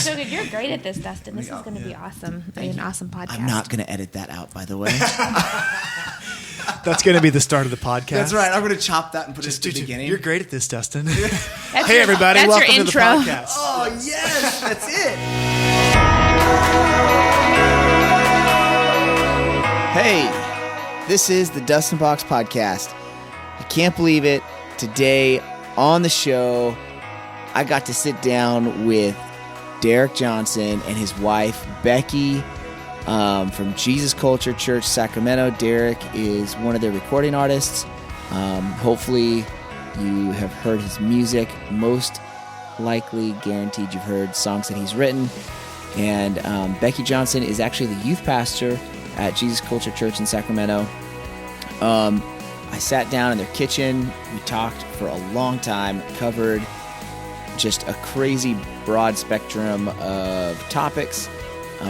so good. You're great at this, Dustin. This is going to be awesome. An awesome podcast. I'm not going to edit that out, by the way. That's going to be the start of the podcast. That's right. I'm going to chop that and put it at the beginning. You're great at this, Dustin. Hey, everybody. That's welcome your to the intro. podcast. Oh, yes. That's it. Hey, this is the Dustin Box Podcast. I can't believe it. Today on the show, I got to sit down with Derek Johnson and his wife, Becky, from Jesus Culture Church, Sacramento. Derek is one of their recording artists. Hopefully you have heard his music. Most likely, guaranteed, you've heard songs that he's written. And Becky Johnson is actually the youth pastor at Jesus Culture Church in Sacramento. I sat down in their kitchen. We talked for a long time, covered just a crazy broad spectrum of topics.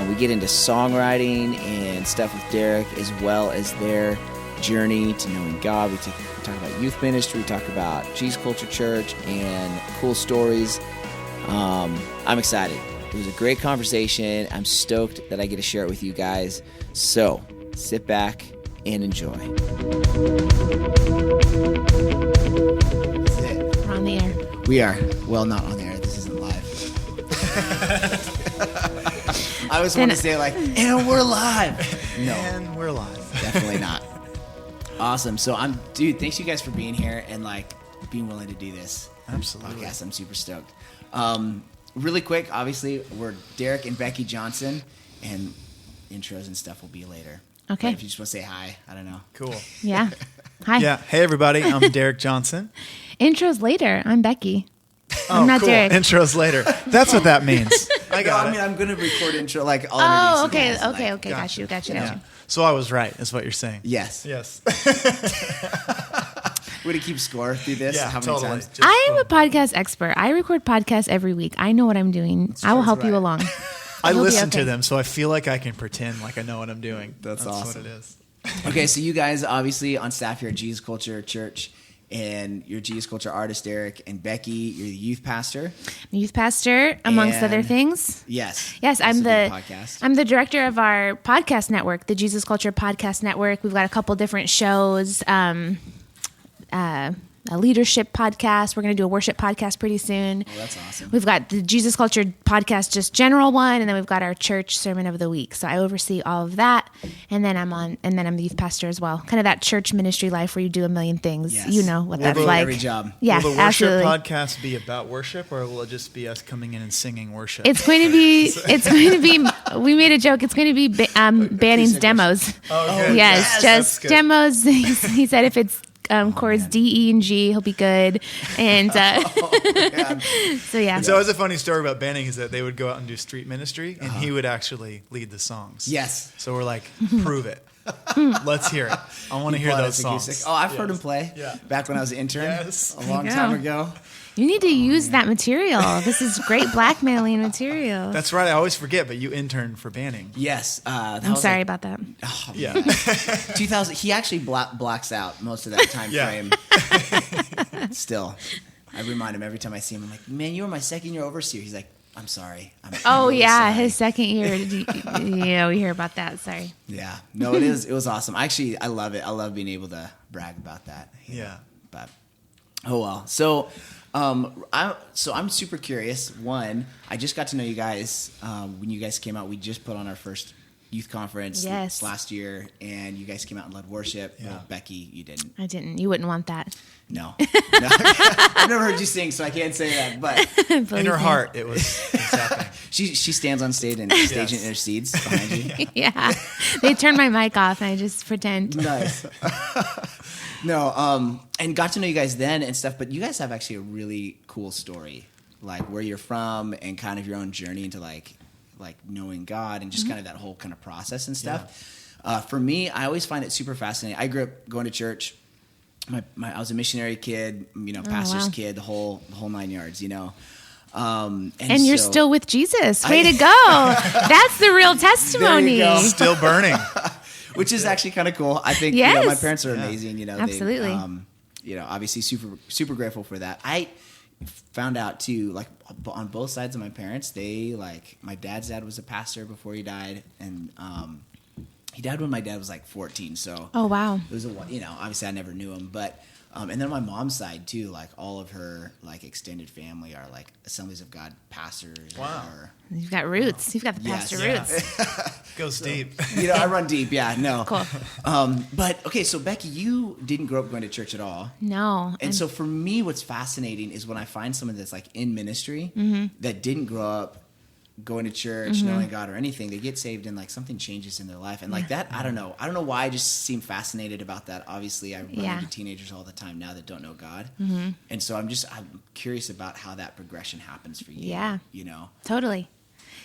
We get into songwriting and stuff with Derek, as well as their journey to knowing God. We talk about youth ministry. We talk about Jesus Culture Church and cool stories. I'm excited. It was a great conversation. I'm stoked that I get to share it with you guys. So sit back and enjoy. That's it. We're on the air. We are. Well, not on the air. This isn't live. I always want to say and we're live. No. And we're live. Definitely not. Awesome. So thanks you guys for being here and being willing to do this. Absolutely. Podcast. I'm super stoked. Really quick, obviously, we're Derek and Becky Johnson, and intros and stuff will be later. Okay. But if you just want to say hi, I don't know. Cool. Yeah. Hi. Yeah. Hey, everybody. I'm Derek Johnson. Intros later. I'm Becky. Oh, I'm not cool. Derek. Intros later. That's what that means. I got it. I'm going to record intro Oh, okay. Got you. Yeah. So I was right, is what you're saying. Yes. Yes. We're going to keep score through this. Yeah, How many totally. times? I am a podcast expert. I record podcasts every week. I know what I'm doing. I will help you along. I You'll be listen okay. to them, so I feel like I can pretend like I know what I'm doing. That's awesome. what it is. Okay, so you guys obviously on staff here at Jesus Culture Church, and you're Jesus Culture artist, Derek, and Becky, you're the youth pastor. Youth pastor, amongst And- other things. Yes. Yes, Also I'm do the podcast. I'm the director of our podcast network, the Jesus Culture Podcast Network. We've got a couple different shows. A leadership podcast. We're going to do a worship podcast pretty soon. Oh, that's awesome. We've got the Jesus Culture podcast, just general one, and then we've got our church sermon of the week. So I oversee all of that, and then I'm the youth pastor as well. Kind of that church ministry life where you do a million things. Yes. You know what that's Will like. every job. Yeah, Will the worship absolutely. podcast be about worship, or will it just be us coming in and singing worship? It's going to be. We made a joke. It's going to be Banning's demos. Okay. Yes, That's just good. demos. He said if it's chords man. D, E, and G, he'll be good. And so yeah. It's always a funny story about Banning is that they would go out and do street ministry, and he would actually lead the songs. Yes. So we're like, prove it. Let's hear it. I want to hear Play those us songs. acoustic. Oh, I've heard him play. Yeah. Back when I was an intern. Yes. A long There you time go. ago. You need to use that material. This is great blackmailing material. That's right. I always forget, but you interned for Banning. Yes. I'm sorry about that. Oh, Yeah. 2000. He actually blacks out most of that time Yeah. frame. Still, I remind him every time I see him. I'm like, man, you were my second year overseer. He's like, I'm sorry. I'm Oh really yeah, sorry. his second year. Yeah, we hear about that. Sorry. Yeah. No, it is. It was awesome. Actually, I love it. I love being able to brag about that. Yeah. But oh well. So, I'm super curious. One, I just got to know you guys when you guys came out. We just put on our first youth conference Yes. last year, and you guys came out and led worship. Yeah. Well, Becky, you didn't. I didn't. You wouldn't want that. No. I've never heard you sing, so I can't say that. But In Believe her me. heart, it's happening. she stands on stage and Yes. intercedes behind you. Yeah, they turn my mic off, and I just pretend. Nice. No, and got to know you guys then and stuff, but you guys have actually a really cool story, like where you're from and kind of your own journey into like knowing God and just kind of that whole kind of process and stuff. For me, I always find it super fascinating. I grew up going to church. I was a missionary kid, pastor's wow. kid, the whole 9 yards, And you're so- still with Jesus. Way to go. That's the real testimony. go. Still burning. which is actually kind of cool. I think Yes. my parents are amazing. Absolutely. They, obviously super super grateful for that. found out too, like on both sides of my parents, they my dad's dad was a pastor before he died, and he died when my dad was like 14. So oh wow, it was obviously I never knew him, but and then on my mom's side too, like all of her like extended family are like Assemblies of God pastors. Wow. You've got roots. You've got the pastor roots. Goes deep. I run deep. Yeah, no. Cool. But okay, so Becky, you didn't grow up going to church at all. No. And so for me, what's fascinating is when I find someone that's like in ministry that didn't grow up going to church, knowing God or anything, they get saved and like something changes in their life. And like that, I don't know why I just seem fascinated about that. Obviously I run into teenagers all the time now that don't know God. And so I'm curious about how that progression happens for you. Yeah. Totally.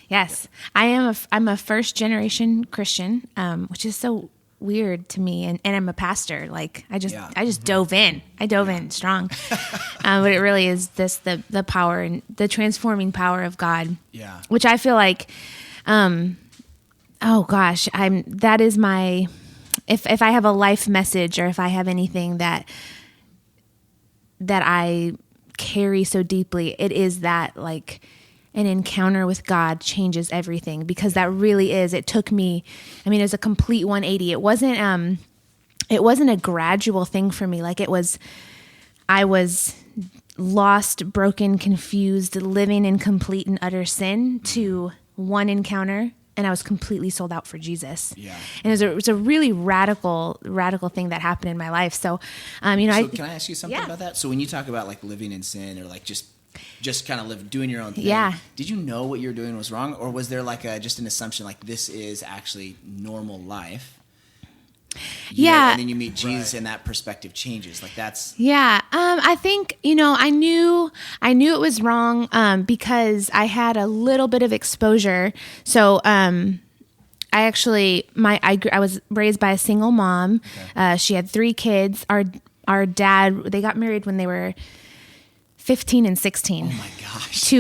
Yes. Yeah. I'm a first generation Christian, which is so weird to me. And I'm a pastor. Like I just dove in. I dove in strong. But it really is the power and the transforming power of God. Yeah. Which I feel like, that is my, if I have a life message or if I have anything that I carry so deeply, it is that like an encounter with God changes everything, because that really is, it took me, it was a complete 180. It wasn't a gradual thing for me. Like I was lost, broken, confused, living in complete and utter sin to one encounter, and I was completely sold out for Jesus. Yeah. And it was a really radical thing that happened in my life. So, can I ask you something about that? So when you talk about like living in sin or like just kind of doing your own thing. Yeah. Did you know what you were doing was wrong, or was there like just an assumption like this is actually normal life? And then you meet Jesus, and that perspective changes. Like that's. Yeah. I think I knew it was wrong because I had a little bit of exposure. So I was raised by a single mom. Okay. She had 3 kids. Our dad, they got married when they were 15 and 16. Oh my gosh.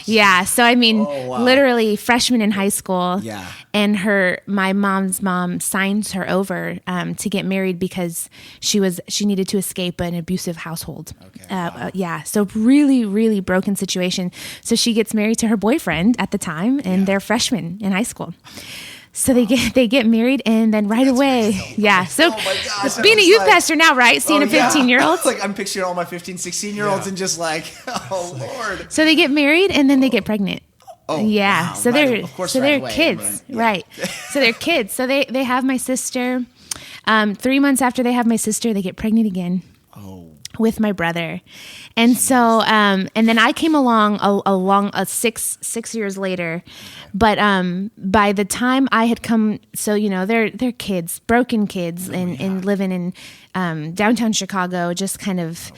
Yeah. So literally freshman in high school. Yeah. And my mom's mom signed her over to get married because she needed to escape an abusive household. Okay. Wow. Yeah. So really, really broken situation. So she gets married to her boyfriend at the time, and they're freshmen in high school. So they get married, and then right away, So oh my gosh, being a youth pastor now, right? Seeing a 15-year-old. Like I'm picturing all my 15, 16-year-olds and just like, oh Lord. So they get married, and then they get pregnant. Oh, yeah. Wow. So they're kids, right? So they're kids. So they have my sister. 3 months after they have my sister, they get pregnant again. Oh. With my brother. And so, and then I came along 6 years later, but, by the time I had come, so, they're kids, broken kids and living in, downtown Chicago, just kind of,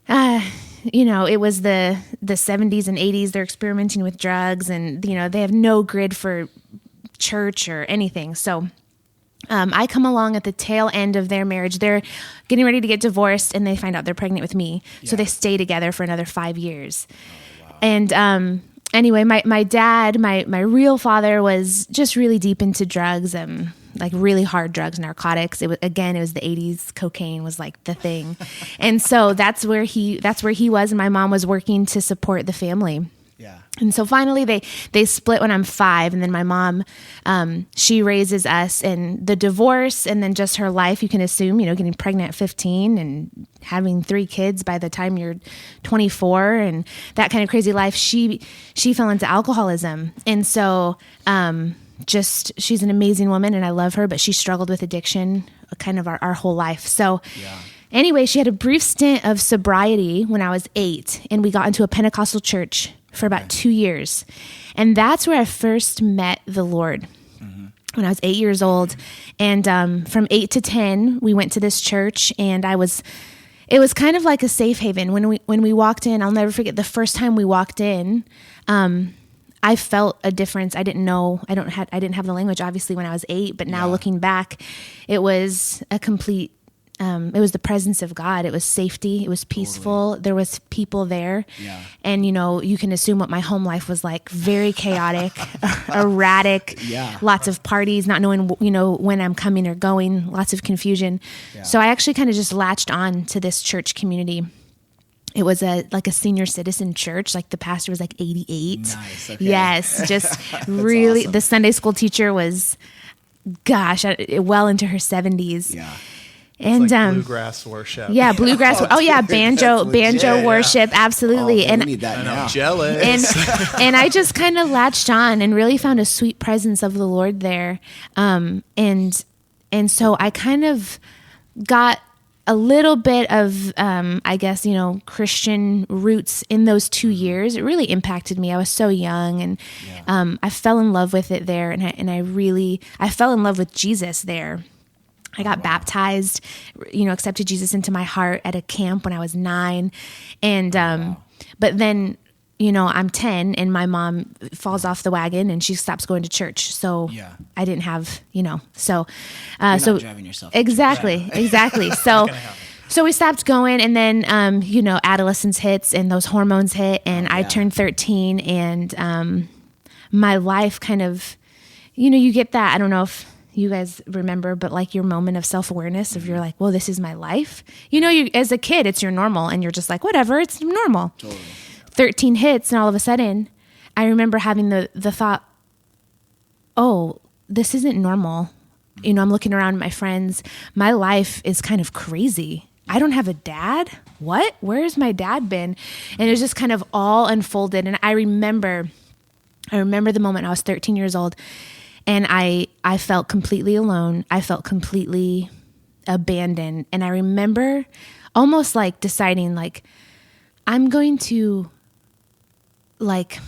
it was the 70s and 80s. They're experimenting with drugs, and, they have no grid for church or anything. So, I come along at the tail end of their marriage. They're getting ready to get divorced, and they find out they're pregnant with me. Yeah. So they stay together for another 5 years. Oh, wow. And anyway, my dad, my real father, was just really deep into drugs, like really hard drugs, narcotics. It was the 80s. Cocaine was like the thing. And so that's where he was, and my mom was working to support the family. Yeah. And so finally they split when I'm 5, and then my mom, she raises us, and the divorce and then just her life, you can assume, getting pregnant at 15 and having 3 kids by the time you're 24 and that kind of crazy life, she fell into alcoholism. And so, she's an amazing woman and I love her, but she struggled with addiction kind of our whole life. So anyway, she had a brief stint of sobriety when I was 8, and we got into a Pentecostal church for about 2 years. And that's where I first met the Lord, when I was 8 years old. And from 8 to 10, we went to this church, and it was kind of like a safe haven. When we walked in, I'll never forget the first time we walked in, I felt a difference. I didn't know, I didn't have the language obviously when I was 8, but now looking back, it was a complete, it was the presence of God. It was safety. It was peaceful. Totally. There was people there. Yeah. And, you can assume what my home life was like. Very chaotic, erratic, lots of parties, not knowing, when I'm coming or going, lots of confusion. Yeah. So I actually kind of just latched on to this church community. it was like a senior citizen church. Like the pastor was like 88. Nice. Okay. Yes. Just really, awesome. The Sunday school teacher was, gosh, well into her 70s. Yeah. And, It's like bluegrass worship. yeah, bluegrass. Oh, oh yeah. dude, Banjo that's legit. Yeah. worship. Absolutely. Oh, and we need that And now. I'm jealous. and I just kind of latched on and really found a sweet presence of the Lord there. And so I kind of got a little bit of, I guess, Christian roots in those 2 years. It really impacted me. I was so young, and I fell in love with it there. And I fell in love with Jesus there. I got baptized, accepted Jesus into my heart at a camp when I was 9. And, but then, I'm 10 and my mom falls off the wagon and she stops going to church. So I didn't have, so, You're so not driving yourself. to exactly. So we stopped going, and then, adolescence hits and those hormones hit, and I turned 13, and, my life kind of, you get that. I don't know if you guys remember, but like your moment of self-awareness of you're like, well, this is my life. You as a kid, it's your normal, and you're just like, whatever, it's normal. Totally. 13 hits, and all of a sudden I remember having the thought, oh, this isn't normal. I'm looking around at my friends. My life is kind of crazy. I don't have a dad. What? Where's my dad been? And it was just kind of all unfolded. And I remember the moment I was 13 years old, and I felt completely alone. I felt completely abandoned. And I remember almost like deciding, like, I'm going to, like,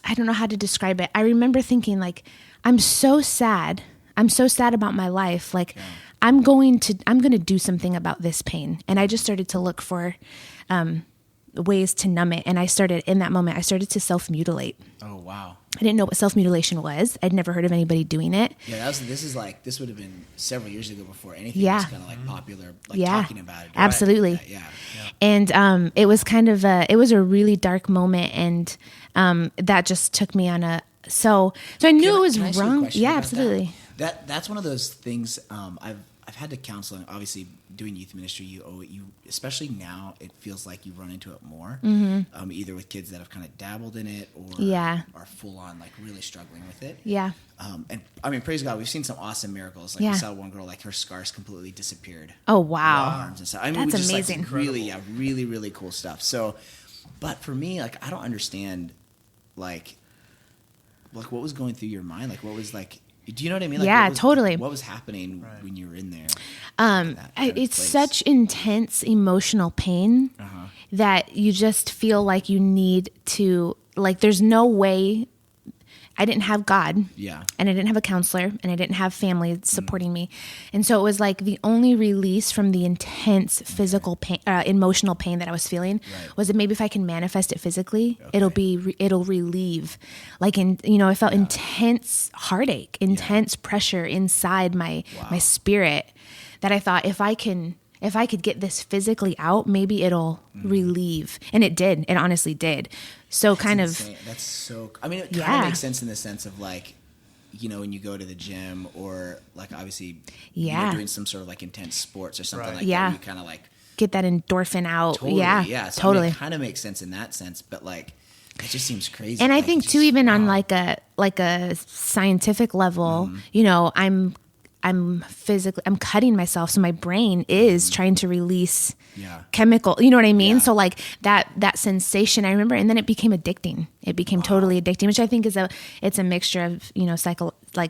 I don't know how to describe it. I remember thinking, like, I'm so sad. I'm so sad about my life. Like, I'm going to do something about this pain. And I just started to look for ways to numb it. And in that moment, I started to self-mutilate. Oh, wow. I didn't know what self-mutilation was. I'd never heard of anybody doing it. Yeah, this would have been several years ago before anything was kind of like popular, like talking about it. Absolutely. Right? Yeah. And it was kind of it was a really dark moment, and that just took me on so I knew it was Can I ask you a wrong. question Yeah, about absolutely. That's one of those things. I've had to counsel. Obviously, doing youth ministry, you especially now, it feels like you run into it more. Mm-hmm. Either with kids that have kind of dabbled in it, or are full on like really struggling with it. Yeah. And I mean, praise God, we've seen some awesome miracles. Like we saw one girl, like her scars completely disappeared. Oh wow, arms and stuff. I mean, that's just, amazing. Like, really, really cool stuff. So, but for me, like, I don't understand, like what was going through your mind? Like, what was like? Do you know what I mean? Like, yeah, totally. What was happening when you were in there? It's such intense emotional pain that you just feel like you need to, like, there's no way. I didn't have God, and I didn't have a counselor, and I didn't have family supporting me. And so it was like the only release from the intense physical pain, emotional pain that I was feeling was that maybe if I can manifest it physically, it'll relieve. Like, I felt intense heartache, intense pressure inside my spirit, that I thought if I could get this physically out, maybe it'll relieve. And it did. It honestly did. So that's kind insane. That's so, I mean, it kind of makes sense in the sense of like, when you go to the gym, or like obviously you're doing some sort of like intense sports or something like that, you kind of like get that endorphin out. Totally, so totally. I mean, it kind of makes sense in that sense, but like, it just seems crazy. And like, I think too, even on like a scientific level, I'm cutting myself. So my brain is trying to release chemical, you know what I mean? Yeah. So like that sensation, I remember, and then it became addicting. It became totally addicting, which I think it's a mixture of,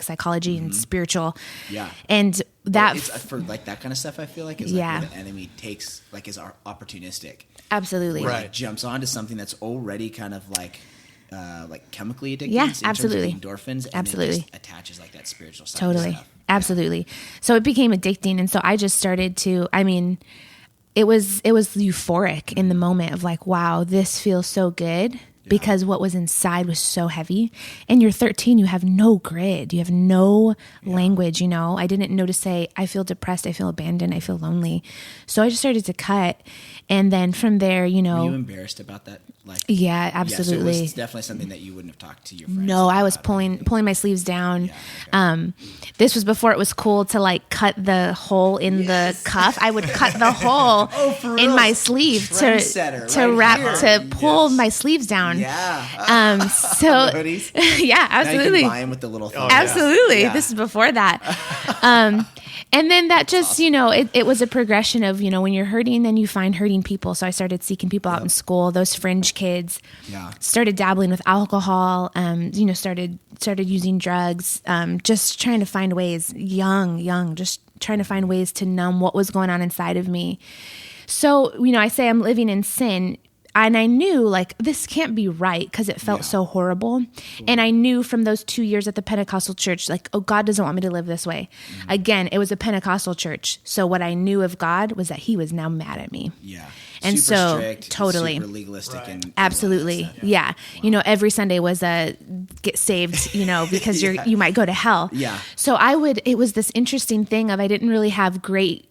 psychology and spiritual. Yeah. And that it's for like that kind of stuff, I feel like is like where the enemy takes, like, is opportunistic. Absolutely. Where it jumps onto something that's already kind of like chemically addicting. Yeah, absolutely. Endorphins. And absolutely. Then just attaches like that spiritual side. Totally. Stuff. Absolutely. So it became addicting. And so I just started to, it was euphoric in the moment of like, wow, this feels so good. because what was inside was so heavy. And you're 13, you have no grid, you have no language, I didn't know to say, I feel depressed, I feel abandoned, I feel lonely. So I just started to cut. And then from there, Were you embarrassed about that? Yeah, absolutely. So it was definitely something that you wouldn't have talked to your friends No, I was about. pulling my sleeves down. Yeah, okay. This was before it was cool to cut the hole in the cuff. I would cut the hole in my sleeve to pull my sleeves down. Yeah. So hoodies. yeah, Now absolutely. you can buy them with the little thing. Absolutely. Yeah. This is before that. And then that just, it was a progression of, when you're hurting, then you find hurting people. So I started seeking people out in school, those fringe kids, started dabbling with alcohol, started using drugs, just trying to find ways, young, just trying to find ways to numb what was going on inside of me. So, I say I'm living in sin. And I knew this can't be right because it felt so horrible. And I knew from those 2 years at the Pentecostal church, oh, God doesn't want me to live this way. Mm-hmm. Again, it was a Pentecostal church. So what I knew of God was that he was now mad at me. Yeah. And super so strict, totally super legalistic. Right. And absolutely. Yeah. Wow. Every Sunday was a get saved, because you might go to hell. Yeah. So it was this interesting thing of I didn't really have great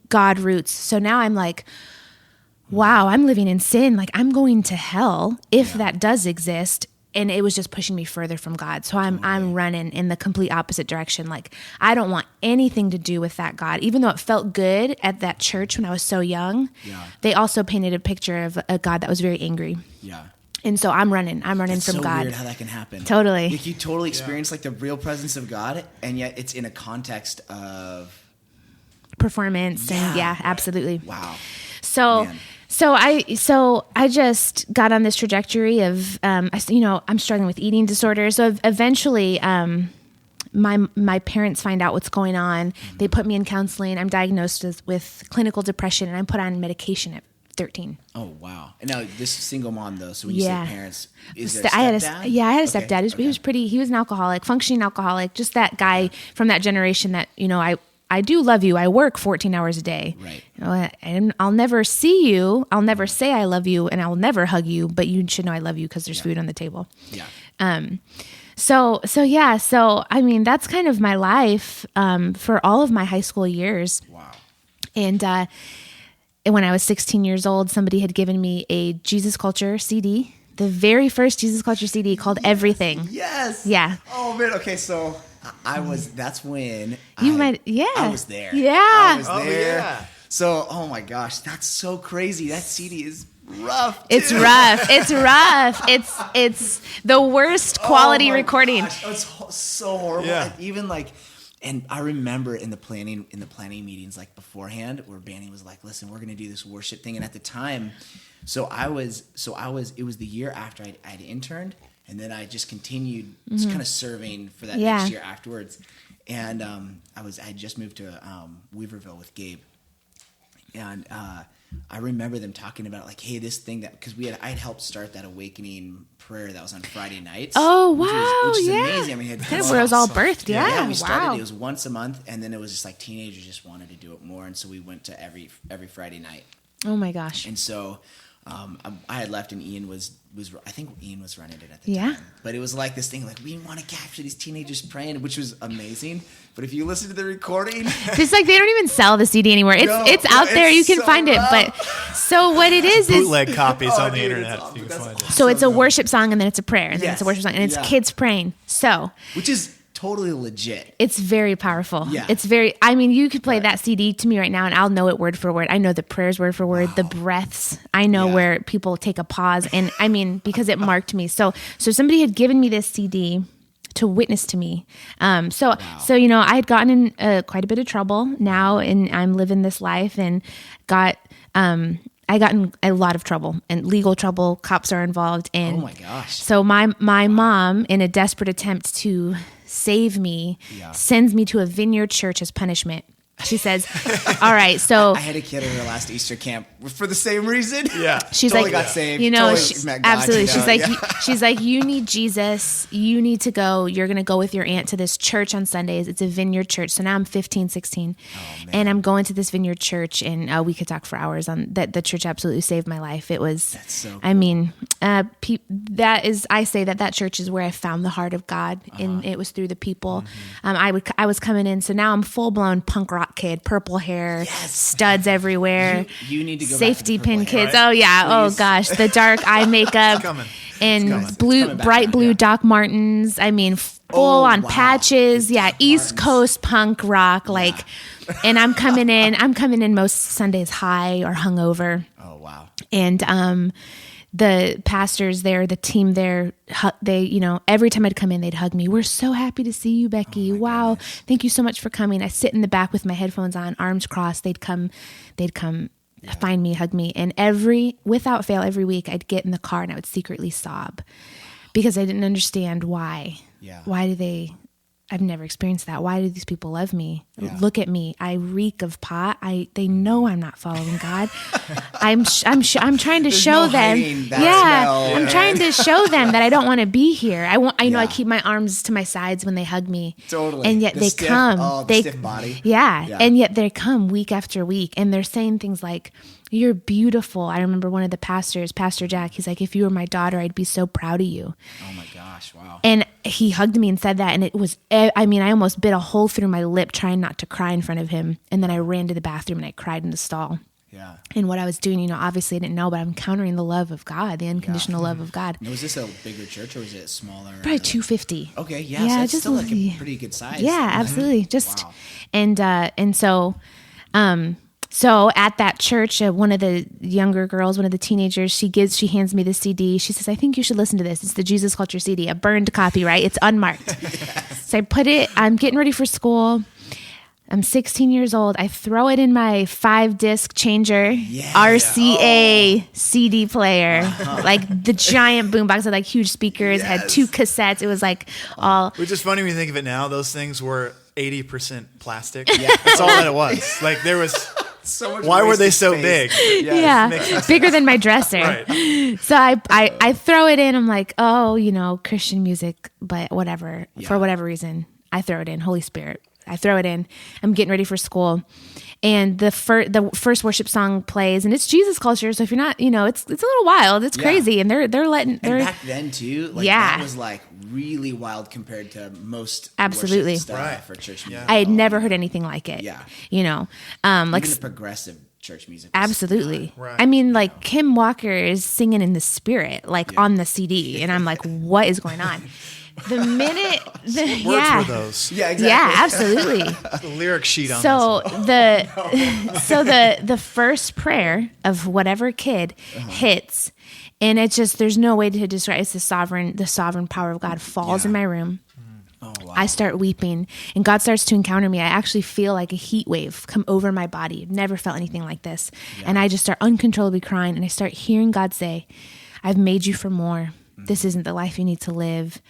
God roots. So now I'm like, wow, I'm living in sin. I'm going to hell if that does exist. And it was just pushing me further from God. So I'm running in the complete opposite direction. I don't want anything to do with that God. Even though it felt good at that church when I was so young, they also painted a picture of a God that was very angry. Yeah. And so I'm running It's from so God. Weird how that can happen. Totally. You totally experience the real presence of God, and yet it's in a context of performance. And absolutely. Wow. So I just got on this trajectory of, I'm struggling with eating disorders. So eventually, my parents find out what's going on. Mm-hmm. They put me in counseling. I'm diagnosed with clinical depression, and I'm put on medication at 13. Oh, wow. And now this is single mom though. So when you say parents, is there a stepdad? I had a stepdad. He was an alcoholic, functioning alcoholic, just that guy from that generation that, I do love you. I work 14 hours a day. Right. And I'll never see you. I'll never say I love you, and I will never hug you, but you should know I love you because there's food on the table. Yeah. So I mean, that's kind of my life, for all of my high school years. Wow. And when I was 16 years old, somebody had given me a Jesus Culture CD, the very first Jesus Culture CD called Everything. Yes. Yeah. Oh man. Okay. So that's when I was there. Yeah. I was there. Oh, yeah. So, oh my gosh, that's so crazy. That CD is rough. Too. It's rough. It's the worst quality recording. Gosh. It's so horrible. Yeah. And even and I remember in the planning meetings beforehand where Banny was like, listen, we're going to do this worship thing. And at the time, it was the year after I'd interned. And then I just continued kind of serving for that next year afterwards. And I had just moved to Weaverville with Gabe. And I remember them talking about hey, this thing because I had helped start that awakening prayer that was on Friday nights. Oh, wow. Which is amazing. I mean, kind of where it was all birthed. Yeah. We started, it was once a month. And then it was just teenagers just wanted to do it more. And so we went to every Friday night. Oh my gosh. And so I had left, and Ian I think Ian was running it at the time. But it was this thing, we want to capture these teenagers praying, which was amazing. But if you listen to the recording, it's they don't even sell the CD anymore. It's out there. You can find it. But so what it is bootleg copies on the internet. Awesome. You can find it. So it's a worship song, and then it's a prayer, and then it's a worship song, and it's kids praying. So which is totally legit. It's very powerful. Yeah. It's you could play that CD to me right now, and I'll know it word for word. I know the prayers word for word, the breaths. I know where people take a pause, and I mean, because it marked me. So somebody had given me this CD to witness to me. So I had gotten in quite a bit of trouble now, and I'm living this life, and I got in a lot of trouble, and legal trouble. Cops are involved, and oh my gosh! So my mom, in a desperate attempt to save me, sends me to a Vineyard church as punishment. She says, all right, so I had a kid at her last Easter camp for the same reason. Yeah. she's Totally like, got saved. you know, Totally met God, absolutely. you know? She's like, you need Jesus. You need to go. You're going to go with your aunt to this church on Sundays. It's a Vineyard church. So now I'm 15, 16, and I'm going to this Vineyard church, and we could talk for hours on that. The church absolutely saved my life. It was, That's so cool. I mean, I say that church is where I found the heart of God, and it was through the people. I was coming in. So now I'm full blown punk rock kid, purple hair, studs everywhere. You need to go safety back to the pin purple hair. kids. Oh yeah. Please. Oh gosh, the dark eye makeup coming. and It's blue, coming back bright now, blue yeah. Doc Martens. I mean, full on wow. patches. The Yeah, Doc East Martens. Coast punk rock. Like, and I'm coming in most Sundays high or hungover. Oh wow. And the pastors there, the team there, they, you know, every time I'd come in, they'd hug me. We're so happy to see you, Becky. Wow. Goodness. Thank you so much for coming. I sit in the back with my headphones on, arms crossed. They'd come find me, hug me. And without fail, every week I'd get in the car and I would secretly sob because I didn't understand why. Yeah. Why do I've never experienced that. Why do these people love me? Yeah. Look at me. I reek of pot. They know I'm not following God. I'm trying to There's show no them. hiding that Yeah. smell. I'm trying to show them that I don't want to be here. I know Yeah. I keep my arms to my sides when they hug me. Totally. And yet The they stiff- come. oh, the they stiff body. Yeah. Yeah. And yet they come week after week and they're saying things like, "You're beautiful." I remember one of the pastors, Pastor Jack, he's like, "If you were my daughter, I'd be so proud of you." Oh my gosh. Wow. And he hugged me and said that. And it was, I mean, I almost bit a hole through my lip trying not to cry in front of him. And then I ran to the bathroom and I cried in the stall. Yeah. And what I was doing, you know, obviously I didn't know, but I'm encountering the love of God, the unconditional love of God. Now, was this a bigger church or was it smaller? Probably 250. Okay. Yeah. So it's just still like a pretty good size. Yeah, absolutely. Just, Wow. and so at that church, one of the younger girls, one of the teenagers, she hands me the CD. She says, "I think you should listen to this. It's the Jesus Culture CD, a burned copy, right? It's unmarked." So I put it, I'm getting ready for school. I'm 16 years old. I throw it in my 5-disc changer, RCA CD player, like the giant boombox with like huge speakers, had 2 cassettes. It was like all. Which is funny when you think of it now. Those things were 80% plastic. Yeah. That's all that it was. Like there was. So much Why were they wasted so space. big? Yeah, bigger than my dresser. Right. So I throw it in. I'm like, oh, you know, Christian music, but whatever. Yeah. For whatever reason, I throw it in. Holy Spirit. I throw it in. I'm getting ready for school. And the first worship song plays, and it's Jesus Culture. So if you're not, you know, it's a little wild. It's crazy, and they're letting. And back then too, like Yeah. that was like really wild compared to most Absolutely. worship stuff Right. for church music. I had never heard anything like it. Yeah. You know, like Even the progressive church music. was- absolutely. Right. I mean, like Kim Walker is singing in the spirit, like on the CD, and I'm like, what is going on? The minute, Words yeah, were those. Yeah, exactly. yeah, absolutely. The lyric sheet on So this. the first prayer of whatever kid hits, and it's just there's no way to describe. It's the sovereign power of God falls in my room. Oh wow. I start weeping, and God starts to encounter me. I actually feel like a heat wave come over my body. I've never felt anything like this, and I just start uncontrollably crying, and I start hearing God say, "I've made you for more. This isn't the life you need to live."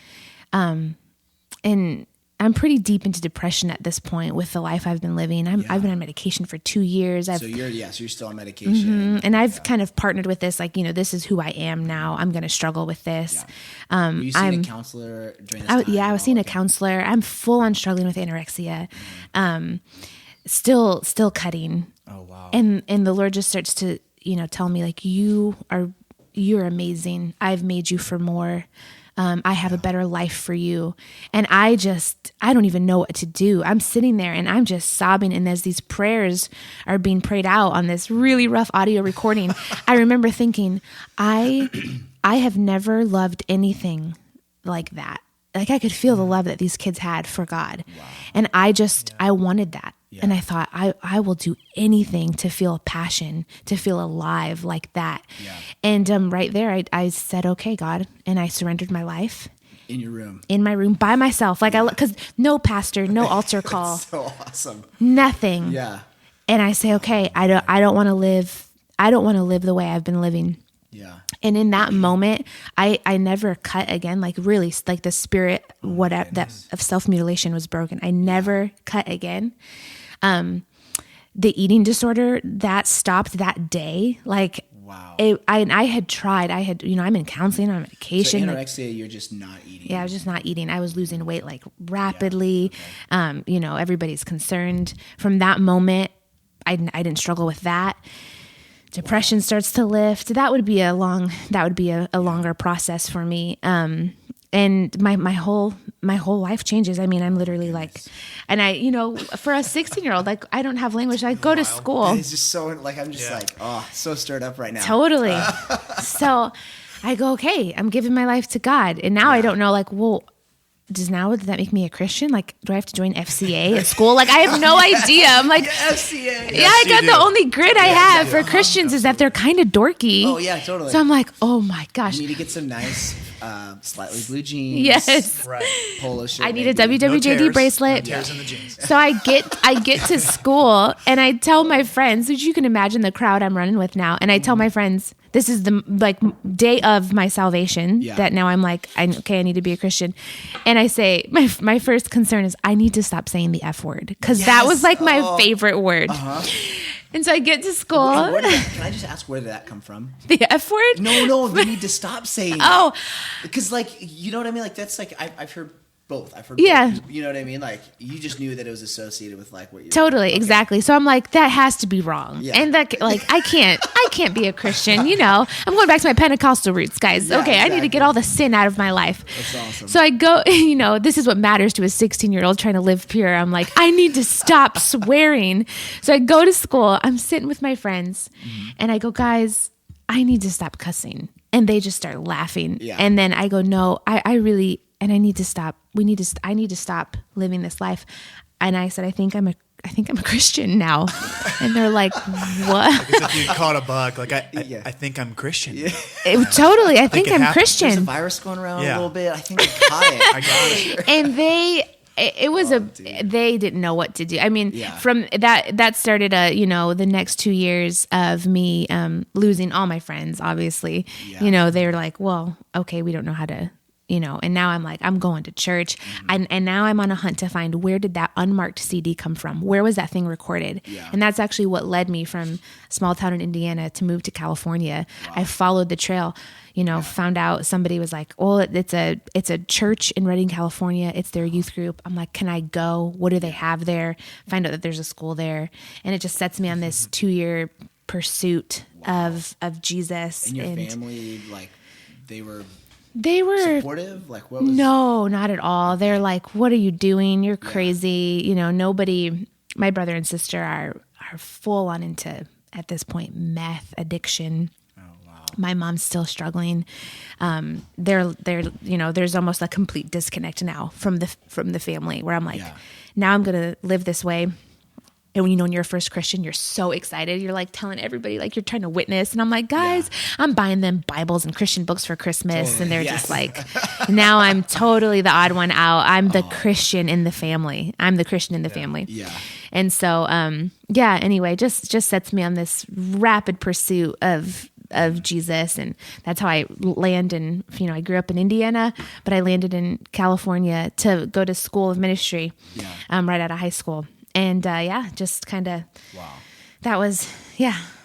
And I'm pretty deep into depression at this point with the life I've been living. I've been on medication for 2 years. So you're still on medication. And I've kind of partnered with this, like, you know, this is who I am now. I'm going to struggle with this. Were you seeing a counselor during this time? I was seeing a counselor. I'm full on struggling with anorexia. Still cutting. Oh wow. And the Lord just starts to, you know, tell me like, you're amazing. I've made you for more. I have a better life for you. And I don't even know what to do. I'm sitting there and I'm just sobbing. And as these prayers are being prayed out on this really rough audio recording, I remember thinking, I have never loved anything like that. Like I could feel the love that these kids had for God. Wow. And I wanted that. Yeah. And I thought, I will do anything to feel a passion, to feel alive like that. Yeah. And right there, I said, okay, God. And I surrendered my life. In your room. In my room by myself. Like because no pastor, no altar call. So awesome. Nothing. Yeah. And I say, okay, I don't want to live the way I've been living. Yeah. And in that moment, I never cut again. Like really, like the spirit, whatever that of self-mutilation was broken. I never cut again. the eating disorder that stopped that day. Like, wow. I had tried. I'm in counseling, I'm on medication. So anorexia, you're just not eating. Yeah, I was just not eating. I was losing weight like rapidly. Yeah. Okay. Everybody's concerned. From that moment, I didn't struggle with that. Depression starts to lift. That would be a longer process for me. And my whole life changes. I mean, I'm literally like, and for a 16-year-old, like I don't have language. I go to school. It's just so like, I'm just like, oh, so stirred up right now. Totally. So I go, okay, I'm giving my life to God. And now I don't know, like, well, does that make me a Christian? Like, do I have to join FCA at school? Like, I have no idea. I'm like, FCA. Yeah, I got the only grid I have for Christians is that they're kind of dorky. Oh yeah, totally. So I'm like, oh my gosh. You need to get some nice, slightly blue jeans. Yes. Right. Polo shirt. I need a WWJD bracelet. No tears in the jeans. So I get to school and I tell my friends, which you can imagine the crowd I'm running with now, and I tell my friends, this is the day of my salvation. Yeah. That now I'm like, I need to be a Christian, and I say my first concern is I need to stop saying the F word because that was like my favorite word. And so I get to school. Can I just ask where did that come from? The F word? No, you need to stop saying. Oh, because like you know what I mean. Like that's like I've heard both. I've heard yeah. both. You know what I mean? Like you just knew that it was associated with like what you totally, exactly. So I'm like, that has to be wrong. Yeah. And that like I can't be a Christian, I'm going back to my Pentecostal roots, guys. Yeah, okay, exactly. I need to get all the sin out of my life. That's awesome. So I go, this is what matters to a 16-year-old trying to live pure. I'm like, I need to stop swearing. So I go to school, I'm sitting with my friends, and I go, guys, I need to stop cussing. And they just start laughing. Yeah. And then I go, no, I really, and I need to stop. I need to stop living this life. And I said, I think I'm a Christian now. And they're like, what? Because if you caught a bug, like I think I'm Christian. Yeah. Totally. I think I'm happened. Christian. There's a virus going around a little bit. I think I caught it. I got it. And they didn't know what to do. I mean, from that started the next 2 years of me losing all my friends, obviously. Yeah. They were like, well, okay, we don't know how to, and now I'm like, I'm going to church. And now I'm on a hunt to find where did that unmarked CD come from? Where was that thing recorded? Yeah. And that's actually what led me from small town in Indiana to move to California. Wow. I followed the trail. Found out somebody was like, oh, it's a church in Redding, California. It's their youth group. I'm like, can I go? What do they have there? Find out that there's a school there. And it just sets me on this 2-year pursuit of Jesus. And your family, like, they were supportive? Like, what was... No, not at all. They're like, what are you doing? You're crazy. Nobody, my brother and sister are full on into, at this point, meth addiction. My mom's still struggling. There's almost a complete disconnect now from the family where I'm like, now I'm going to live this way. And when you're your first Christian, you're so excited. You're like telling everybody, like you're trying to witness. And I'm like, guys, I'm buying them Bibles and Christian books for Christmas. Totally. And they're just like, now I'm totally the odd one out. I'm the Christian in the family. I'm the Christian in the family. Yeah. And so, anyway, just sets me on this rapid pursuit of Jesus. And that's how I land in, I grew up in Indiana, but I landed in California to go to school of ministry, right out of high school. And just kind of, that was,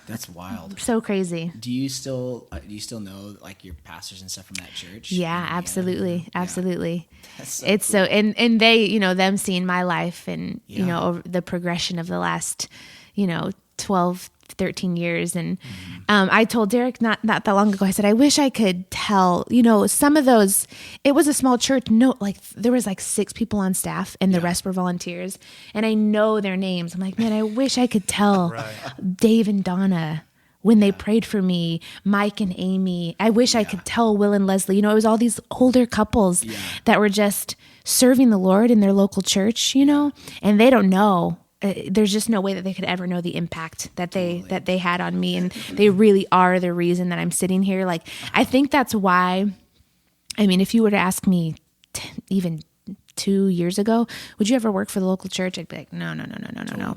that's wild. So crazy. Do you still know like your pastors and stuff from that church? Yeah, absolutely. Absolutely. That's so it's cool. so, and they, them seeing my life and, over the progression of the last, 12, 13 years. And I told Derek not that long ago, I said, I wish I could tell, some of those, it was a small church. No, like there was like 6 people on staff and the rest were volunteers. And I know their names. I'm like, man, I wish I could tell Dave and Donna when they prayed for me, Mike and Amy. I wish I could tell Will and Leslie. It was all these older couples that were just serving the Lord in their local church, and they don't know. There's just no way that they could ever know the impact that they had on me, and they really are the reason that I'm sitting here. Like, I think that's why. I mean, if you were to ask me even 2 years ago, would you ever work for the local church? I'd be like, no.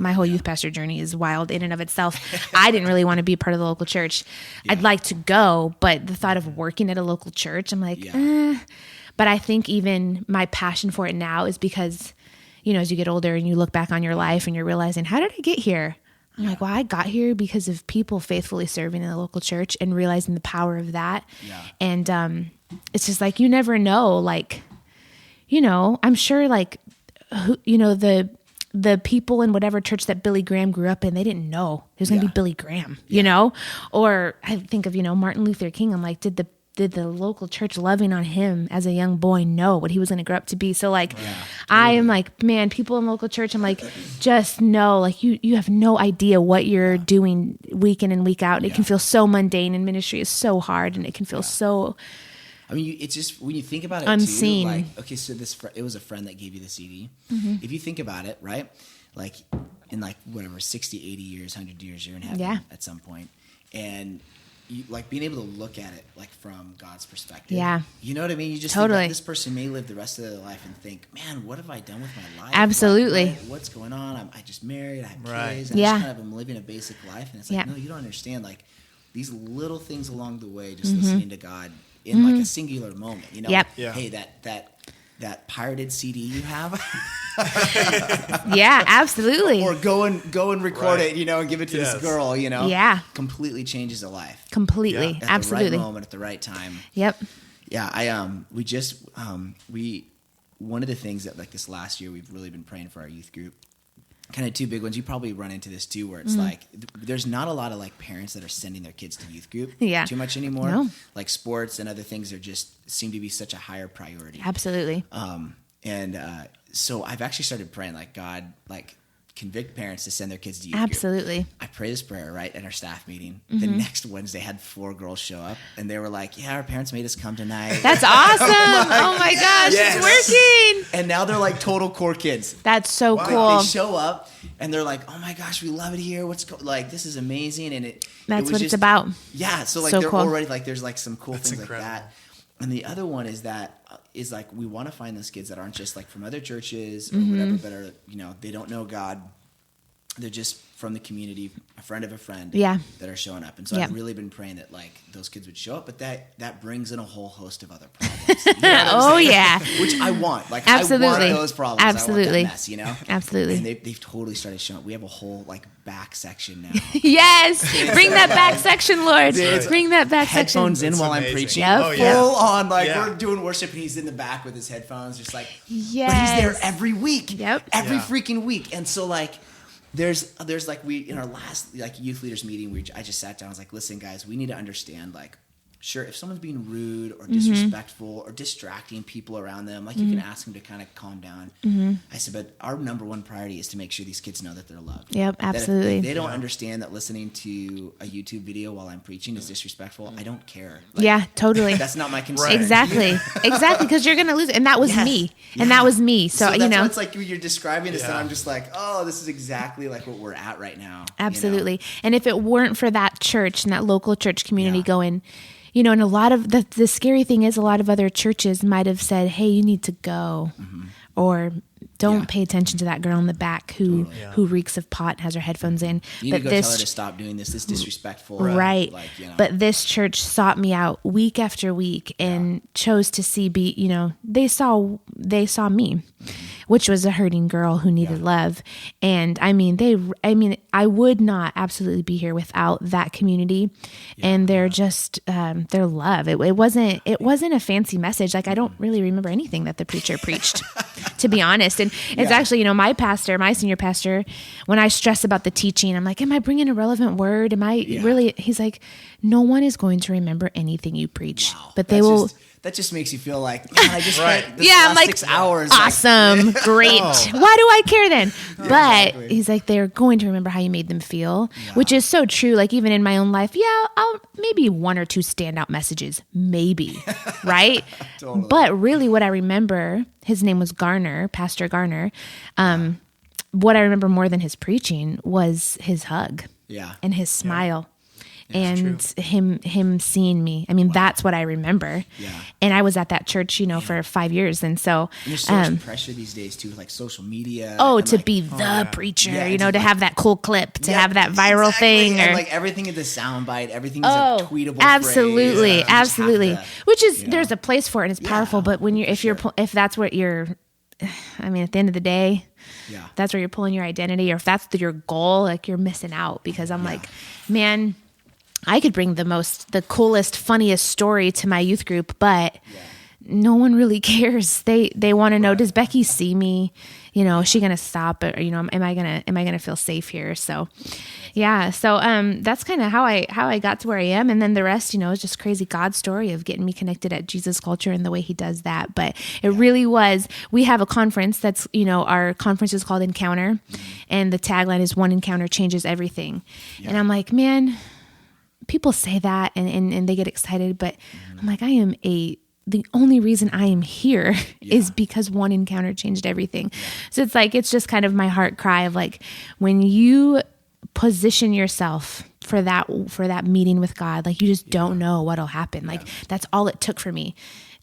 My whole youth pastor journey is wild in and of itself. I didn't really want to be part of the local church. I'd like to go, but the thought of working at a local church, I'm like, But I think even my passion for it now is because, as you get older and you look back on your life and you're realizing, how did I get here? I'm like, well, I got here because of people faithfully serving in the local church and realizing the power of that. Yeah. And it's just like, you never know, like, you know, I'm sure like, who, you know, the people in whatever church that Billy Graham grew up in, they didn't know it was going to be Billy Graham, you know? Or I think of, you know, Martin Luther King. I'm like, did the local church loving on him as a young boy know what he was going to grow up to be? So like, I am like, man, people in local church, I'm like, just know, like you have no idea what you're doing week in and week out. It can feel so mundane, and ministry is so hard, and it can feel so, I mean, it's just, when you think about it unseen. too, like, okay, so it was a friend that gave you the CD. If you think about it, right? Like in like whatever, 60, 80 years, 100 years, you're in heaven at some point. And you, like, being able to look at it like from God's perspective. Yeah. You know what I mean? You just think that this person may live the rest of their life and think, man, what have I done with my life? Absolutely. Like, what's going on? I just married, I have kids, and I just kind of am living a basic life. And it's like, no, you don't understand. Like, these little things along the way, just listening to God in like a singular moment, you know? Hey, that pirated CD you have. Yeah, absolutely. Or go and record it, you know, and give it to this girl, you know. Yeah. Completely changes a life. Completely. At Absolutely. the right moment, at the right time. Yep. Yeah, one of the things that like this last year we've really been praying for our youth group. Kind of two big ones. You probably run into this too, where it's like there's not a lot of like parents that are sending their kids to youth group too much anymore. No. Like sports and other things are just seem to be such a higher priority. Absolutely. So I've actually started praying like, God, like, convict parents to send their kids to youth Absolutely. group. I pray this prayer right at our staff meeting. The next Wednesday had 4 girls show up, and they were like, yeah, our parents made us come tonight. That's awesome. Oh my gosh, it's working. And now they're like total core kids. That's so cool. Like, they show up and they're like, oh my gosh, we love it here. Like, this is amazing. And that's what it's about. Yeah. So like they're cool. Already like, there's like some cool things incredible. Like that. And the other one is like, we want to find those kids that aren't just like from other churches or whatever, but are, you know, they don't know God. They're just from the community, a friend of a friend that are showing up. And so I've really been praying that like those kids would show up, but that brings in a whole host of other problems. You know which I want. Like, absolutely. I want those problems. Absolutely. I want that mess, you know? Absolutely. And they've totally started showing up. We have a whole like back section now. Yes. Bring that back section, Lord. Bring that back section. Headphones in while I'm preaching. Yep. Full on, like we're doing worship and he's in the back with his headphones, just like, but he's there every week. Yep. Every freaking week. And so like, There's like in our last like youth leaders meeting, I just sat down. I was like, listen, guys, we need to understand like, sure, if someone's being rude or disrespectful or distracting people around them, like you can ask them to kind of calm down. I said, but our number one priority is to make sure these kids know that they're loved. Yep, absolutely. If they don't understand that listening to a YouTube video while I'm preaching is disrespectful, I don't care. Like, totally. That's not my concern. Right. Exactly, because you're gonna lose it. And that was me. And that was me. So you know, it's like you're describing this, and I'm just like, oh, this is exactly like what we're at right now. Absolutely. You know? And if it weren't for that church and that local church community going, you know, and a lot of the scary thing is a lot of other churches might have said, hey, you need to go, or don't pay attention to that girl in the back who reeks of pot and has her headphones in. You need to go tell her to stop doing this. This is disrespectful. Right. Like, you know. But this church sought me out week after week and chose to you know, they saw me, which was a hurting girl who needed love. And I mean, I would not absolutely be here without that community and their just, their love. It wasn't a fancy message. Like, I don't really remember anything that the preacher preached, to be honest. And it's actually, you know, my senior pastor, when I stress about the teaching, I'm like, am I bringing a relevant word? Am I really, he's like, no one is going to remember anything you preach, but they will. That just makes you feel like, man, I just spent this last 6 hours. Awesome. Like, great. Why do I care then? But he's like, they're going to remember how you made them feel, which is so true. Like, even in my own life, I'll maybe 1 or 2 standout messages, maybe, right? Totally. But really what I remember, his name was Garner, Pastor Garner. What I remember more than his preaching was his hug and his smile. And him seeing me. I mean, that's what I remember. Yeah. And I was at that church, you know, for 5 years. And so there's so much pressure these days too, like social media. Oh, to like, be the preacher, you know, to have that cool clip, to have that viral thing. And like everything is a soundbite, everything is a tweetable absolutely, phrase. Absolutely. Which is, there's a place for it and it's powerful. But when if that's what you're I mean, at the end of the day, Yeah. that's where you're pulling your identity, or if that's your goal, like you're missing out, because I'm like, man, I could bring the coolest, funniest story to my youth group, but no one really cares. They want to know, does Becky see me? You know, is she going to stop it? Or, you know, am I going to feel safe here? So yeah. So, that's kind of how I got to where I am. And then the rest, you know, is just crazy God story of getting me connected at Jesus Culture and the way he does that. But it really was, we have a conference that's, you know, our conference is called Encounter, and the tagline is one encounter changes everything. Yeah. And I'm like, man, people say that and they get excited, but I'm like, the only reason I am here is because one encounter changed everything. So it's like, it's just kind of my heart cry of like, when you position yourself for that meeting with God, like you just don't know what'll happen. Like that's all it took for me.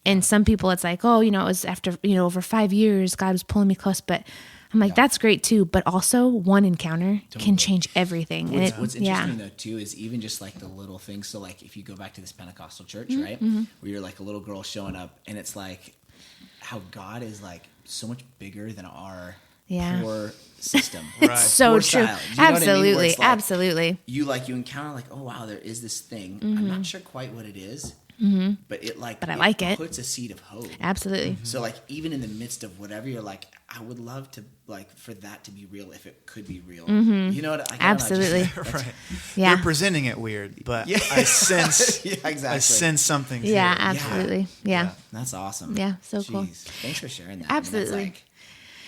And some people, it's like, oh, you know, it was after, you know, over 5 years, God was pulling me close, but I'm like, that's great too. But also one encounter can change everything. What's interesting though too, is even just like the little things. So like if you go back to this Pentecostal church, right, where you're like a little girl showing up, and it's like how God is like so much bigger than our poor system. It's so poor true. Style. You know Absolutely. what I mean? Like, absolutely. You encounter like, oh wow, there is this thing. I'm not sure quite what it is. But I like it. Puts a seed of hope. Absolutely. So like even in the midst of whatever, you're like, I would love to like for that to be real if it could be real. You know what? Absolutely. Right. Yeah. They're presenting it weird, but I sense I sense something. Yeah, absolutely. Yeah. That's awesome. Yeah, so cool. Thanks for sharing that. Absolutely. I mean,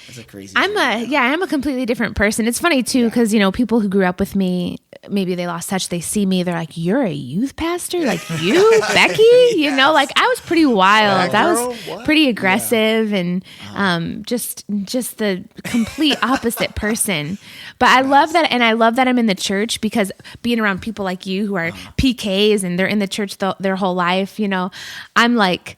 that's a crazy. I'm a completely different person. It's funny too, because you know, people who grew up with me, maybe they lost touch. They see me, they're like, "You're a youth pastor, like you, Becky." You know, like I was pretty wild. I was pretty aggressive and just the complete opposite person. But I love that, and I love that I'm in the church, because being around people like you who are PKs and they're in the church their whole life, you know, I'm like.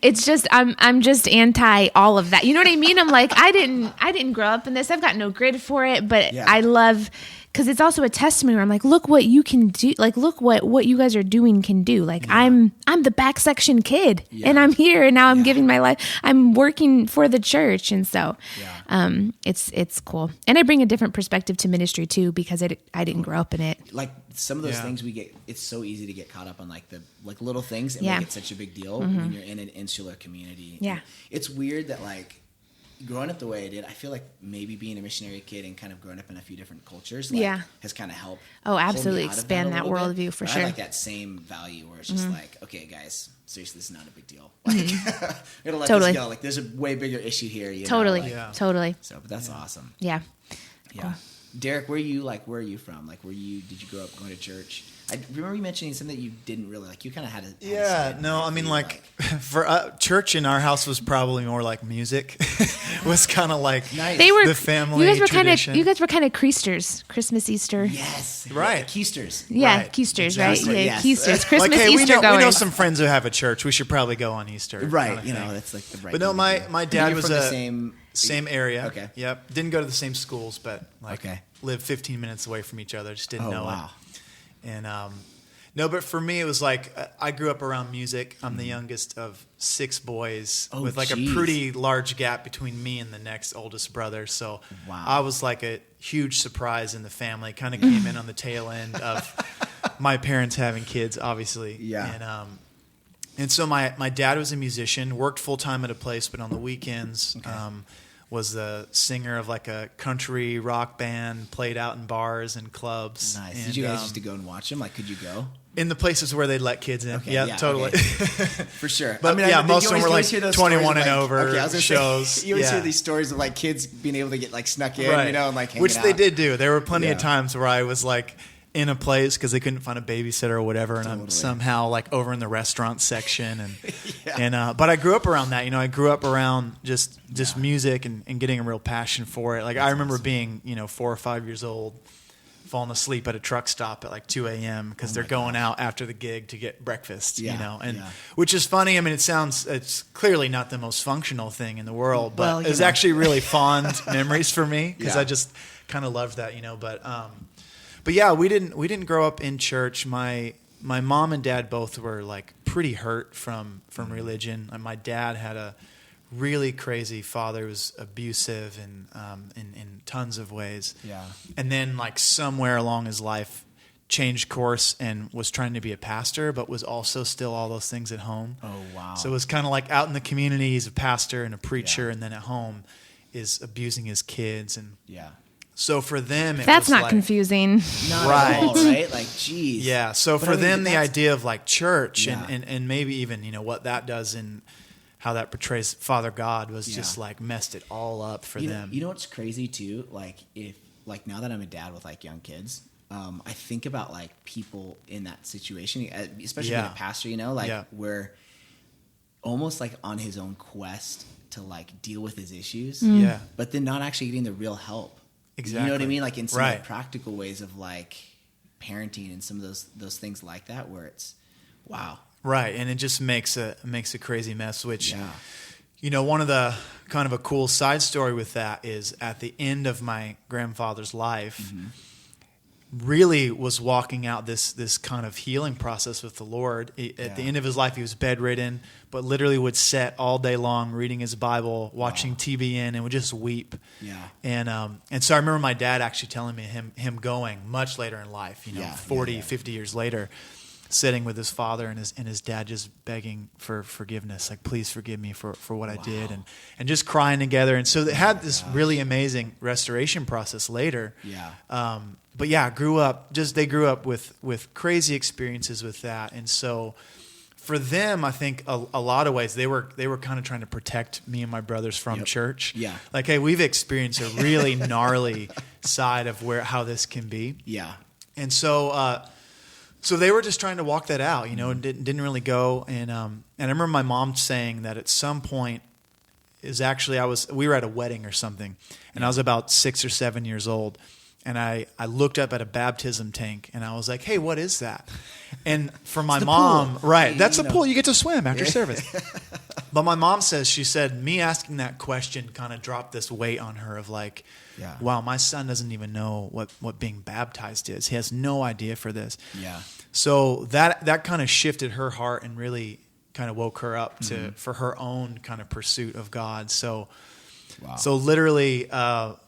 It's just I'm just anti all of that. You know what I mean? I'm like, I didn't grow up in this. I've got no grid for it, but I love, because it's also a testimony where I'm like, look what you can do. Like, look what you guys are doing can do. Like I'm the back section kid, and I'm here, and now I'm giving my life. I'm working for the church, and so it's cool. And I bring a different perspective to ministry too, because I didn't grow up in it. Like some of those things we get, it's so easy to get caught up on like the little things and make it such a big deal when you're in an insular community. Yeah. It's weird that like growing up the way I did, I feel like maybe being a missionary kid and kind of growing up in a few different cultures has kind of helped. Oh, absolutely. Expand that worldview for sure. I like that same value where it's just like, okay, guys, seriously, this is not a big deal. Like, we're going to let this go. Like, there's a way bigger issue here. You totally. know? Like, totally. So, but that's awesome. Yeah. Yeah. Cool. Derek, where are you from? Like, did you grow up going to church? I remember you mentioning something that you didn't really like. You kind of had I mean, like for church in our house was probably more like music. Was kind of like nice. They were the family. You guys were kind of Creasters, Christmas, Easter. Yes, right. Keisters. Yeah, right. Keisters, Exactly. right? Yeah, Yes. Keisters, Christmas, like, hey, Easter. we know some friends who have a church. We should probably go on Easter. Right. Kind of you know, thing. that's like the right. But no, my dad was from the same area. Okay. Yep. Didn't go to the same schools, but like lived 15 minutes away from each other. Just didn't know it. And no, but for me, it was like I grew up around music. I'm the youngest of 6 boys with like a pretty large gap between me and the next oldest brother. So I was like a huge surprise in the family. Kind of came in on the tail end of my parents having kids, obviously. Yeah. And so my dad was a musician, worked full time at a place, but on the weekends was the singer of like a country rock band, played out in bars and clubs. Nice. And, did you guys used to go and watch them? Like, could you go? In the places where they'd let kids in. Okay, yeah, totally. Okay. For sure. But I mean, most of them were like 21 and over shows. Say, you always hear these stories of like kids being able to get like snuck in, you know, and like hanging Which out. they did do. There were plenty of times where I was like in a place because they couldn't find a babysitter or whatever, and I'm somehow like over in the restaurant section, and but I grew up around that. You know, I grew up around just music and getting a real passion for it. Like I remember being 4 or 5 years old, falling asleep at a truck stop at like 2 a.m. because they're going out after the gig to get breakfast. Which is funny. I mean, it's clearly not the most functional thing in the world, but it's actually really fond memories for me because I just kind of loved that, But yeah, we didn't grow up in church. My mom and dad both were like pretty hurt from religion. And my dad had a really crazy father who was abusive and in tons of ways. Yeah. And then like somewhere along his life changed course and was trying to be a pastor, but was also still all those things at home. Oh, wow. So it was kind of like out in the community, he's a pastor and a preacher, and then at home is abusing his kids. And Yeah. so for them, That's was not like, confusing. Not Right. at all, right? Like, geez. Yeah. So But for I mean, them, the that's- idea of like church Yeah. and maybe even, what that does and how that portrays Father God was just like messed it all up for them. You know what's crazy too? Like now that I'm a dad with like young kids, I think about like people in that situation, especially being a pastor, where almost like on his own quest to like deal with his issues. Yeah. But then not actually getting the real help. Exactly. You know what I mean? Like in some Right. like practical ways of like parenting and some of those things like that where it's wow. Right. And it just makes a crazy mess, which, Yeah. one of the kind of a cool side story with that is at the end of my grandfather's life, really was walking out this kind of healing process with the Lord. At the end of his life, he was bedridden, but literally would sit all day long reading his Bible, watching TBN, and would just weep. Yeah. And so I remember my dad actually telling me him going much later in life, 40, 50 years later, sitting with his father and his dad just begging for forgiveness, like, please forgive me for what I did, and just crying together. And so they had this really amazing restoration process later. Yeah. But yeah, they grew up with crazy experiences with that. And so for them, I think a lot of ways they were kind of trying to protect me and my brothers from church. Yeah. Like, hey, we've experienced a really gnarly side of how this can be. Yeah. And so they were just trying to walk that out, and didn't really go. And I remember my mom saying that at some point we were at a wedding or something, and I was about 6 or 7 years old. And I looked up at a baptism tank and I was like, hey, what is that? And for my mom, pool. right, Hey, that's a pool. You get to swim after service. But my mom she said, me asking that question kind of dropped this weight on her of like, wow, my son doesn't even know what being baptized is. He has no idea for this. Yeah. So that kind of shifted her heart and really kind of woke her up for her own kind of pursuit of God. So, so literally,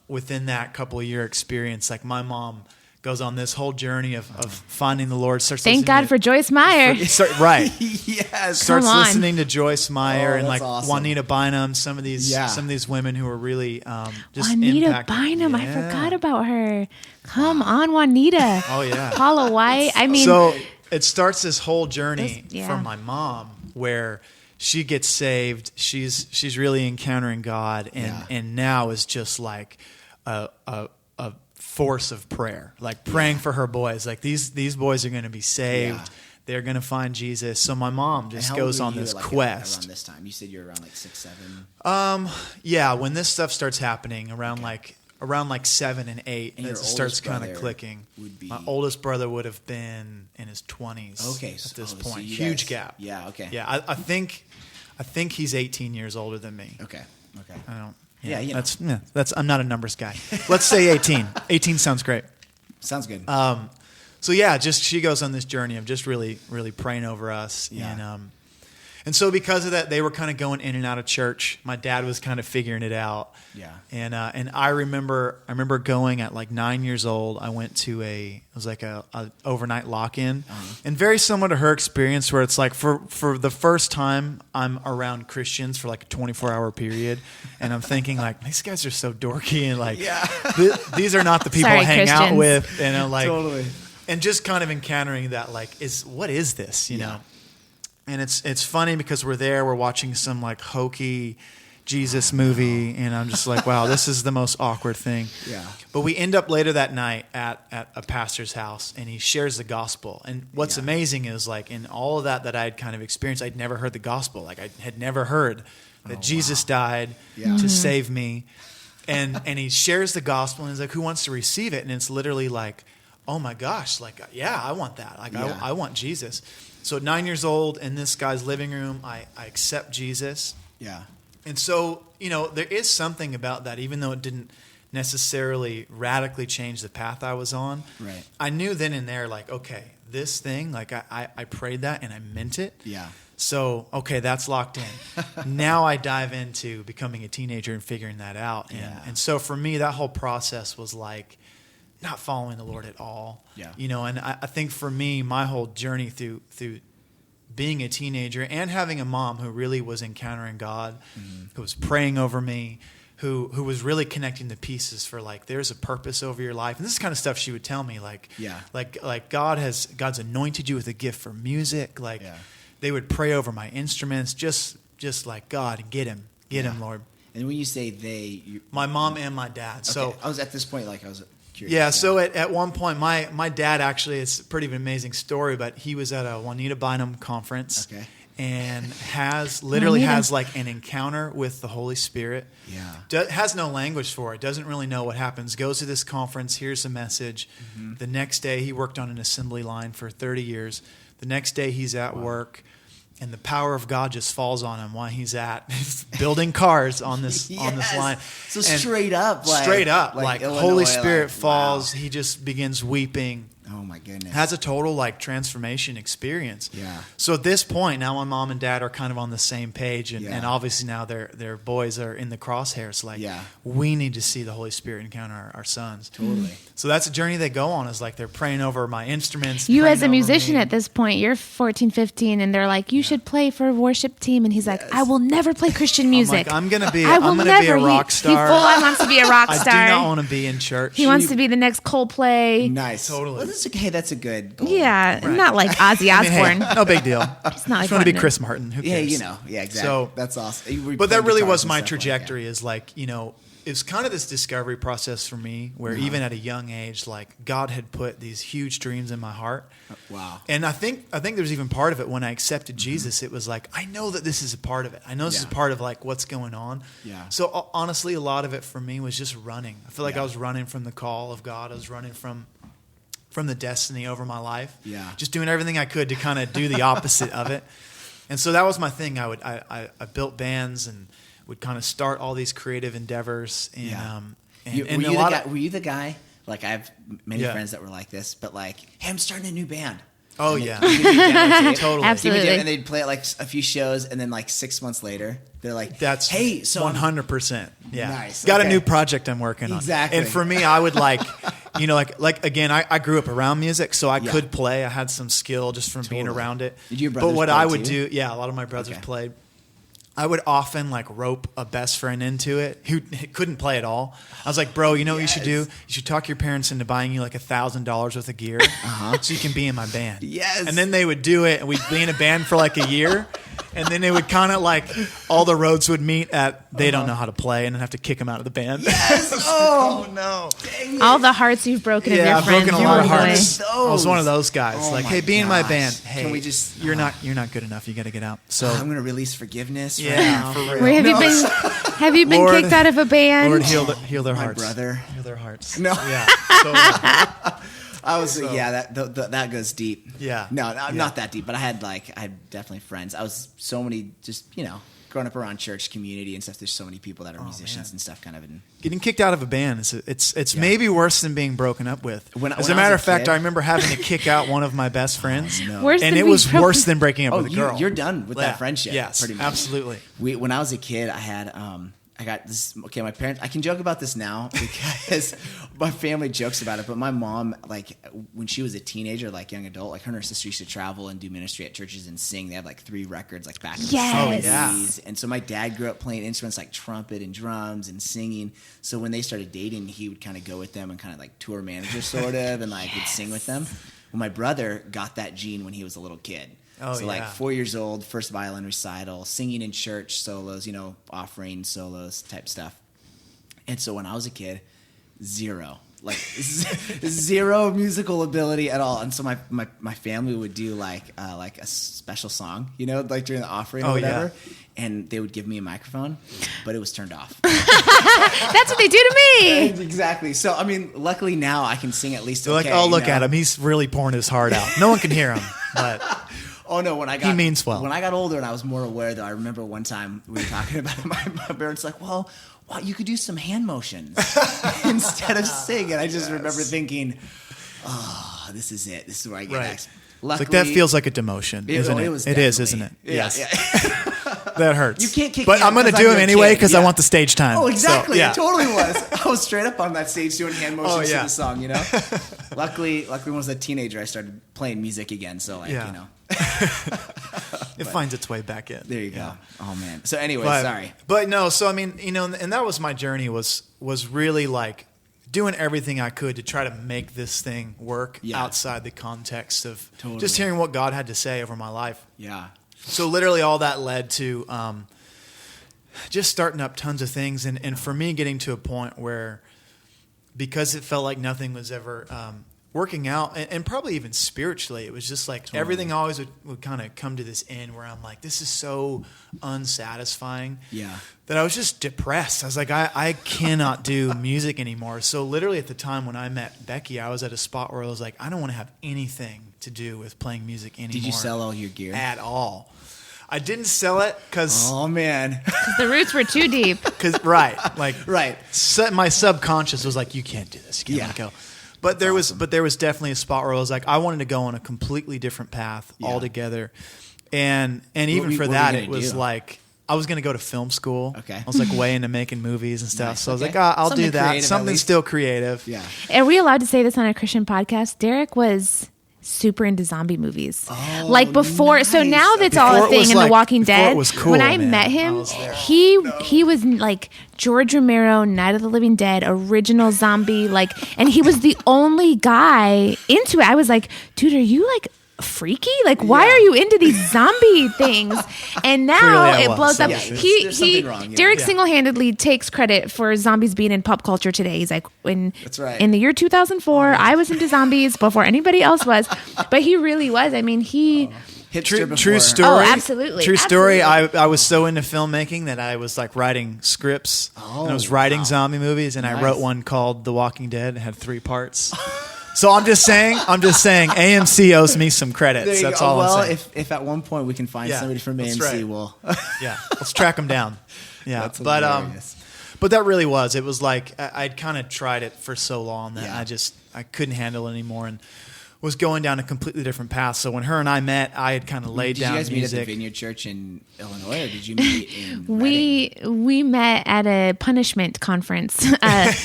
within that couple of year experience, like my mom goes on this whole journey of finding the Lord. Thank God for Joyce Meyer. Right. Yes. Starts listening to Joyce Meyer and like awesome. Juanita Bynum, some of these women who are really just Juanita impacted. Bynum, I forgot about her. Come on, Juanita. Oh yeah. Paula White. I mean, so it starts this whole journey for my mom where she gets saved. She's really encountering God, and now is just like a force of prayer, like praying for her boys. Like these boys are going to be saved. Yeah. They're going to find Jesus. So my mom just goes on this quest. Around this time, you said you're around like 6, 7. Yeah, when this stuff starts happening around like 7 and 8, And it starts kind of clicking. My oldest brother would have been in his 20s. Okay, at this so point, you huge guys- gap. Yeah. Okay. Yeah, I think he's 18 years older than me. Okay. I don't. Yeah, you know. That's. I'm not a numbers guy. Let's say 18. 18 sounds great. Sounds good. So yeah, just she goes on this journey of just really, really praying over us, and so because of that, they were kind of going in and out of church. My dad was kind of figuring it out. Yeah. And I remember going at like 9 years old. I went to a overnight lock-in, and very similar to her experience, where it's like for the first time I'm around Christians for like a 24-hour period, and I'm thinking like, these guys are so dorky, and like these are not the people I hang out Christians. with, and I'm like, Totally. and just kind of encountering that like what is this, you know? And it's funny because we're watching some like hokey Jesus movie, and I'm just like, wow, this is the most awkward thing. Yeah. But we end up later that night at a pastor's house, and he shares the gospel. And what's amazing is like in all of that I had kind of experienced, I'd never heard the gospel. Like I had never heard that Jesus died to save me. And he shares the gospel, and he's like, who wants to receive it? And it's literally like, oh my gosh, like, yeah, I want that. Like I want Jesus. So at 9 years old, in this guy's living room, I accept Jesus. Yeah. And so, there is something about that, even though it didn't necessarily radically change the path I was on. Right. I knew then and there, like, okay, this thing, like I prayed that and I meant it. Yeah. So, okay, that's locked in. Now I dive into becoming a teenager and figuring that out. And so for me, that whole process was like not following the Lord at all. Yeah. You know, and I think for me, my whole journey through being a teenager and having a mom who really was encountering God, who was praying over me, who was really connecting the pieces for like, there's a purpose over your life. And this is kind of stuff she would tell me, like God's anointed you with a gift for music. Like they would pray over my instruments, just like, God, get him, Lord. And when you say my mom and my dad. Okay. So I was at this point, like I was curious. Yeah, so at one point, my dad actually, it's pretty amazing story, but he was at a Juanita Bynum conference. Okay. And has like an encounter with the Holy Spirit. Yeah. Has no language for it. Doesn't really know what happens. Goes to this conference. Here's a message. The next day, he worked on an assembly line for 30 years. The next day, he's at work. And the power of God just falls on him while he's building cars on this on this line. So straight up, like Illinois, Holy Spirit falls. Wow. He just begins weeping. Oh my goodness! Has a total like transformation experience. Yeah. So at this point, now my mom and dad are kind of on the same page, and obviously now their boys are in the crosshairs. Like, we need to see the Holy Spirit encounter our sons. Totally. So that's a journey they go on. Is like they're praying over my instruments. You as a musician at this point, you're 14, 15, and they're like, you should play for a worship team, and he's like, I will never play Christian music. I'm gonna be a rock star. He full on wants to be a rock star. I do not want to be in church. He wants to be the next Coldplay. Nice. Totally. Well, that's a good goal. Yeah, not like Ozzy Osbourne. Hey, no big deal. It's not like just want to be Chris Martin. Who cares? Yeah, exactly. So that's awesome. But that really was my trajectory. Is like, it's kind of this discovery process for me, where even at a young age, like God had put these huge dreams in my heart. Wow. And I think there's even part of it when I accepted Jesus. It was like, I know that this is a part of it. I know this is a part of like what's going on. Yeah. So honestly, a lot of it for me was just running. I feel like I was running from the call of God. I was running from the destiny over my life. Yeah. Just doing everything I could to kind of do the opposite of it. And so that was my thing. I built bands and would kind of start all these creative endeavors. And, were you the guy? Like, I have many friends that were like this, but like, hey, I'm starting a new band. Oh, and yeah. Totally. Absolutely. And they'd play it like a few shows, and then like 6 months later, they're like, that's hey, so 100%. Yeah. Nice. Got a new project I'm working on. Exactly. And for me, I would like, like again, I grew up around music, so I could play. I had some skill just from being around it. Did your brothers But what play I would too? do, a lot of my brothers played. I would often like rope a best friend into it who couldn't play at all. I was like, bro, you know what you should do? You should talk your parents into buying you like $1,000 worth of gear so you can be in my band. Yes. And then they would do it, and we'd be in a band for like a year. And then it would kind of like all the roads would meet at they don't know how to play, and then have to kick them out of the band. Yes. Oh no! Dang it. All the hearts you've broken of your I've friends. broken a lot of along the way. hearts. I was one of those guys. Oh like, my hey, be in my gosh. band. Hey, Can we just? You're not good enough. You got to get out. So I'm gonna release forgiveness. Yeah, right now. for real. Where have you been Lord- kicked out of a band? Lord, heal their hearts. brother. Heal their hearts. No. Yeah. So, I was that goes deep. Yeah. No, not that deep, but I had definitely friends. I was so many just growing up around church community and stuff. There's so many people that are musicians and stuff. Kind of getting kicked out of a band it's maybe worse than being broken up with. As a matter of fact, kid, I remember having to kick out one of my best friends, Worse and than it being was broken- worse than breaking up with a girl. You're done with that friendship. Yes, pretty much. absolutely. When I was a kid, I had I got this. Okay, my parents. I can joke about this now because my family jokes about it. But my mom, like when she was a teenager, like young adult, like her and her sister used to travel and do ministry at churches and sing. They had like 3 records, like back in the Yes. 70s. And so my dad grew up playing instruments like trumpet and drums and singing. So when they started dating, he would kind of go with them and kind of like tour manager sort of, and like would sing with them. Well, my brother got that gene when he was a little kid. Like 4 years old, first violin recital, singing in church solos, offering solos type stuff. And so when I was a kid, zero musical ability at all. And so my family would do like a special song, like during the offering or whatever. Yeah. And they would give me a microphone, but it was turned off. That's what they do to me. Exactly. So, I mean, luckily now I can sing at least. They're okay, like, oh, look at him. He's really pouring his heart out. No one can hear him, but... Oh no! He means well. When I got older and I was more aware, though, I remember one time we were talking about it. My parents like, "Well, you could do some hand motions instead of sing." And I just remember thinking, "Oh, this is it. This is where I get next." Like that feels like a demotion, isn't it? It is, isn't it? Yeah, Yes. yeah. That hurts. You can't kick but me I'm out going to 'cause do I'm them your anyway kid. because I want the stage time. Oh, exactly. So, yeah. It totally was. I was straight up on that stage doing hand motions to the song, you know? Luckily, when I was a teenager, I started playing music again. So, like, you know. It finds its way back in. There you go. Oh, man. So, anyway, sorry. But no, so I mean, you know, and that was my journey was really like doing everything I could to try to make this thing work outside the context of just hearing what God had to say over my life. Yeah. So literally all that led to just starting up tons of things. And for me, getting to a point where, because it felt like nothing was ever working out, and probably even spiritually, it was just like everything always would kind of come to this end where I'm like, this is so unsatisfying that I was just depressed. I was like, I cannot do music anymore. So literally at the time when I met Becky, I was at a spot where I was like, I don't want to have anything to do with playing music anymore. Did you sell all your gear? At all. I didn't sell it because... Oh, man. The roots were too deep. Right. My subconscious was like, you can't do this. You can't let go. But there was definitely a spot where I was like, I wanted to go on a completely different path altogether. And even for that, it was like... I was going to go to film school. Okay. I was like way into making movies and stuff. Nice. So I was like, I'll do that. Something still creative. Yeah. Are we allowed to say this on a Christian podcast? Derek was super into zombie movies. Oh, like before. Nice. So now that's all a thing in The Walking Dead. It was cool, when I met him, he was like George Romero, Night of the Living Dead, original zombie. And he was the only guy into it. I was like, dude, are you like freaky? Like, why are you into these zombie things? And now it blows up. Derek single-handedly takes credit for zombies being in pop culture today. He's like, in the year 2004, I was into zombies before anybody else was. But he really was. I mean, True story. Oh, absolutely. True story. I was so into filmmaking that I was like writing scripts and I was writing zombie movies, and I wrote one called The Walking Dead. It had 3 parts. So I'm just saying, AMC owes me some credits. That's all I'm saying. If at one point we can find somebody from AMC, we'll... let's track them down. Yeah, that's hilarious. But that really was. It was like I'd kind of tried it for so long that I couldn't handle it anymore, and was going down a completely different path. So when her and I met, I had kind of laid down music. Did you guys meet at the Vineyard Church in Illinois, or did you meet in We met at a punishment conference.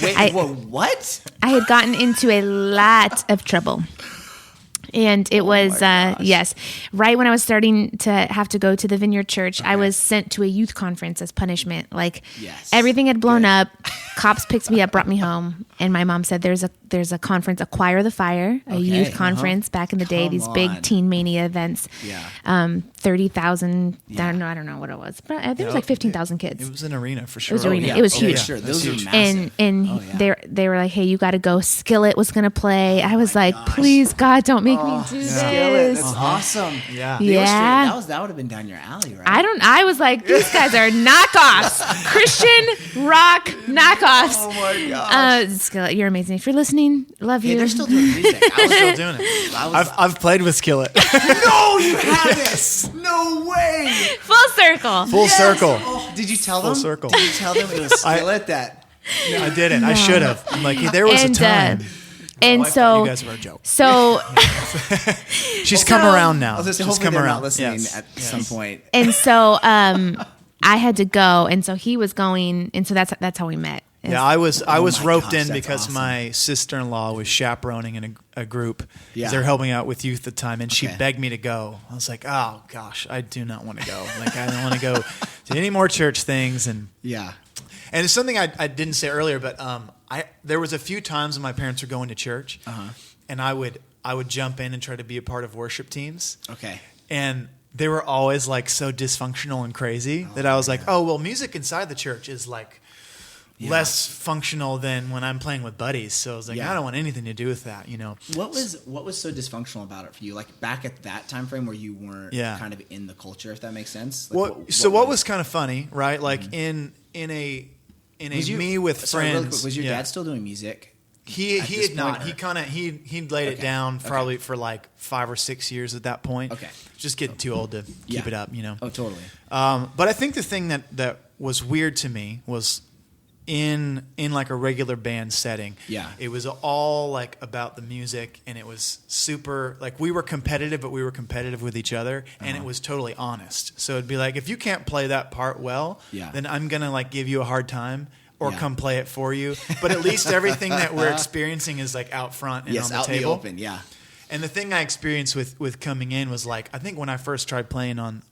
Wait, what? I had gotten into a lot of trouble. And it was, yes, right when I was starting to have to go to the Vineyard Church, I was sent to a youth conference as punishment. Like, everything had blown up. Cops picked me up, brought me home, and my mom said, "There's a conference, Acquire the Fire, a youth conference back in the day. These big Teen Mania events. 30,000. I don't know what it was, but I think it was like 15,000 kids. It was an arena for sure. It was an arena. It was huge. Sure. Those are massive. And they were like, "Hey, you got to go." Skillet was going to play. I was like, "Please, God, don't make me do this." Skillet, that's awesome. Yeah. That would have been down your alley, right? I was like, these guys are knockoffs. Christian rock knockoffs. Oh my gosh. Skillet, you're amazing. If you're listening, love you. They're still doing music. I was still doing it. I've played with Skillet. No, you haven't. No way. Full circle. Full circle. Oh, did you tell them? Full circle. Did you tell them it was Skillet that? No, I didn't. I should have. I'm like, there was a time. And so, you guys were a joke. So, she's come around now. She's come around listening at some point. And so, I had to go, and so he was going, and so that's how we met. Yeah, I was roped in because my sister-in-law was chaperoning in a group. Yeah. They're helping out with youth at the time, and she begged me to go. I was like, oh gosh, I do not want to go. Like, I don't want to go to any more church things. And and it's something I didn't say earlier, but there was a few times when my parents were going to church, and I would jump in and try to be a part of worship teams. Okay. And they were always like so dysfunctional and crazy that I was like, oh, well, music inside the church is like less functional than when I'm playing with buddies. So I was like, I don't want anything to do with that, you know. What was so dysfunctional about it for you? Like back at that time frame where you weren't kind of in the culture, if that makes sense? Like, what was kind of funny, right? Like in a me with friends. Really quick, was your dad still doing music? He had not. He laid it down probably for like 5 or 6 years at that point. Okay. Just getting too old to keep it up, you know. Oh, totally. But I think the thing that was weird to me was in like a regular band setting. Yeah. It was all like about the music, and it was super like we were competitive, but we were competitive with each other, and it was totally honest. So it'd be like, if you can't play that part well, then I'm gonna like give you a hard time or come play it for you. But at least everything that we're experiencing is like out front and on the out table. in the open, yeah. And the thing I experienced with coming in was like, I think when I first tried playing on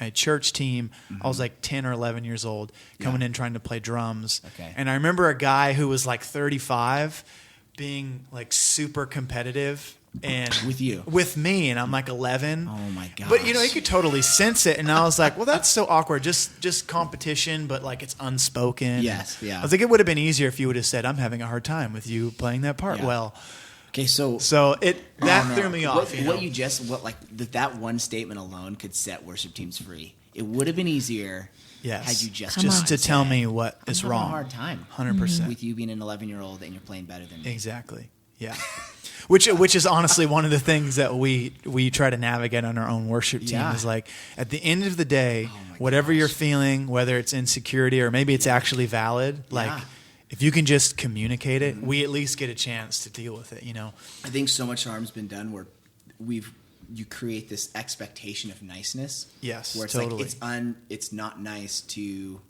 a church team, I was like 10 or 11 years old, coming in trying to play drums. Okay. And I remember a guy who was like 35 being like super competitive and with me, and I'm like 11. Oh my gosh. But you could totally sense it, and I was like, well, that's so awkward. Just competition, but like it's unspoken. Yes, yeah. I was like, it would have been easier if you would have said, I'm having a hard time with you playing that part well. Okay, so that threw me off. That one statement alone could set worship teams free. It would have been easier had you just to tell me what is I'm wrong. having a hard time, 100% with you being an 11-year-old and you're playing better than me. Exactly. Yeah. Which is honestly one of the things that we try to navigate on our own worship team is like, at the end of the day, whatever you're feeling, whether it's insecurity or maybe it's actually valid, like. If you can just communicate it, we at least get a chance to deal with it, I think so much harm's been done where you create this expectation of niceness. Yes, where it's totally. like it's not nice to,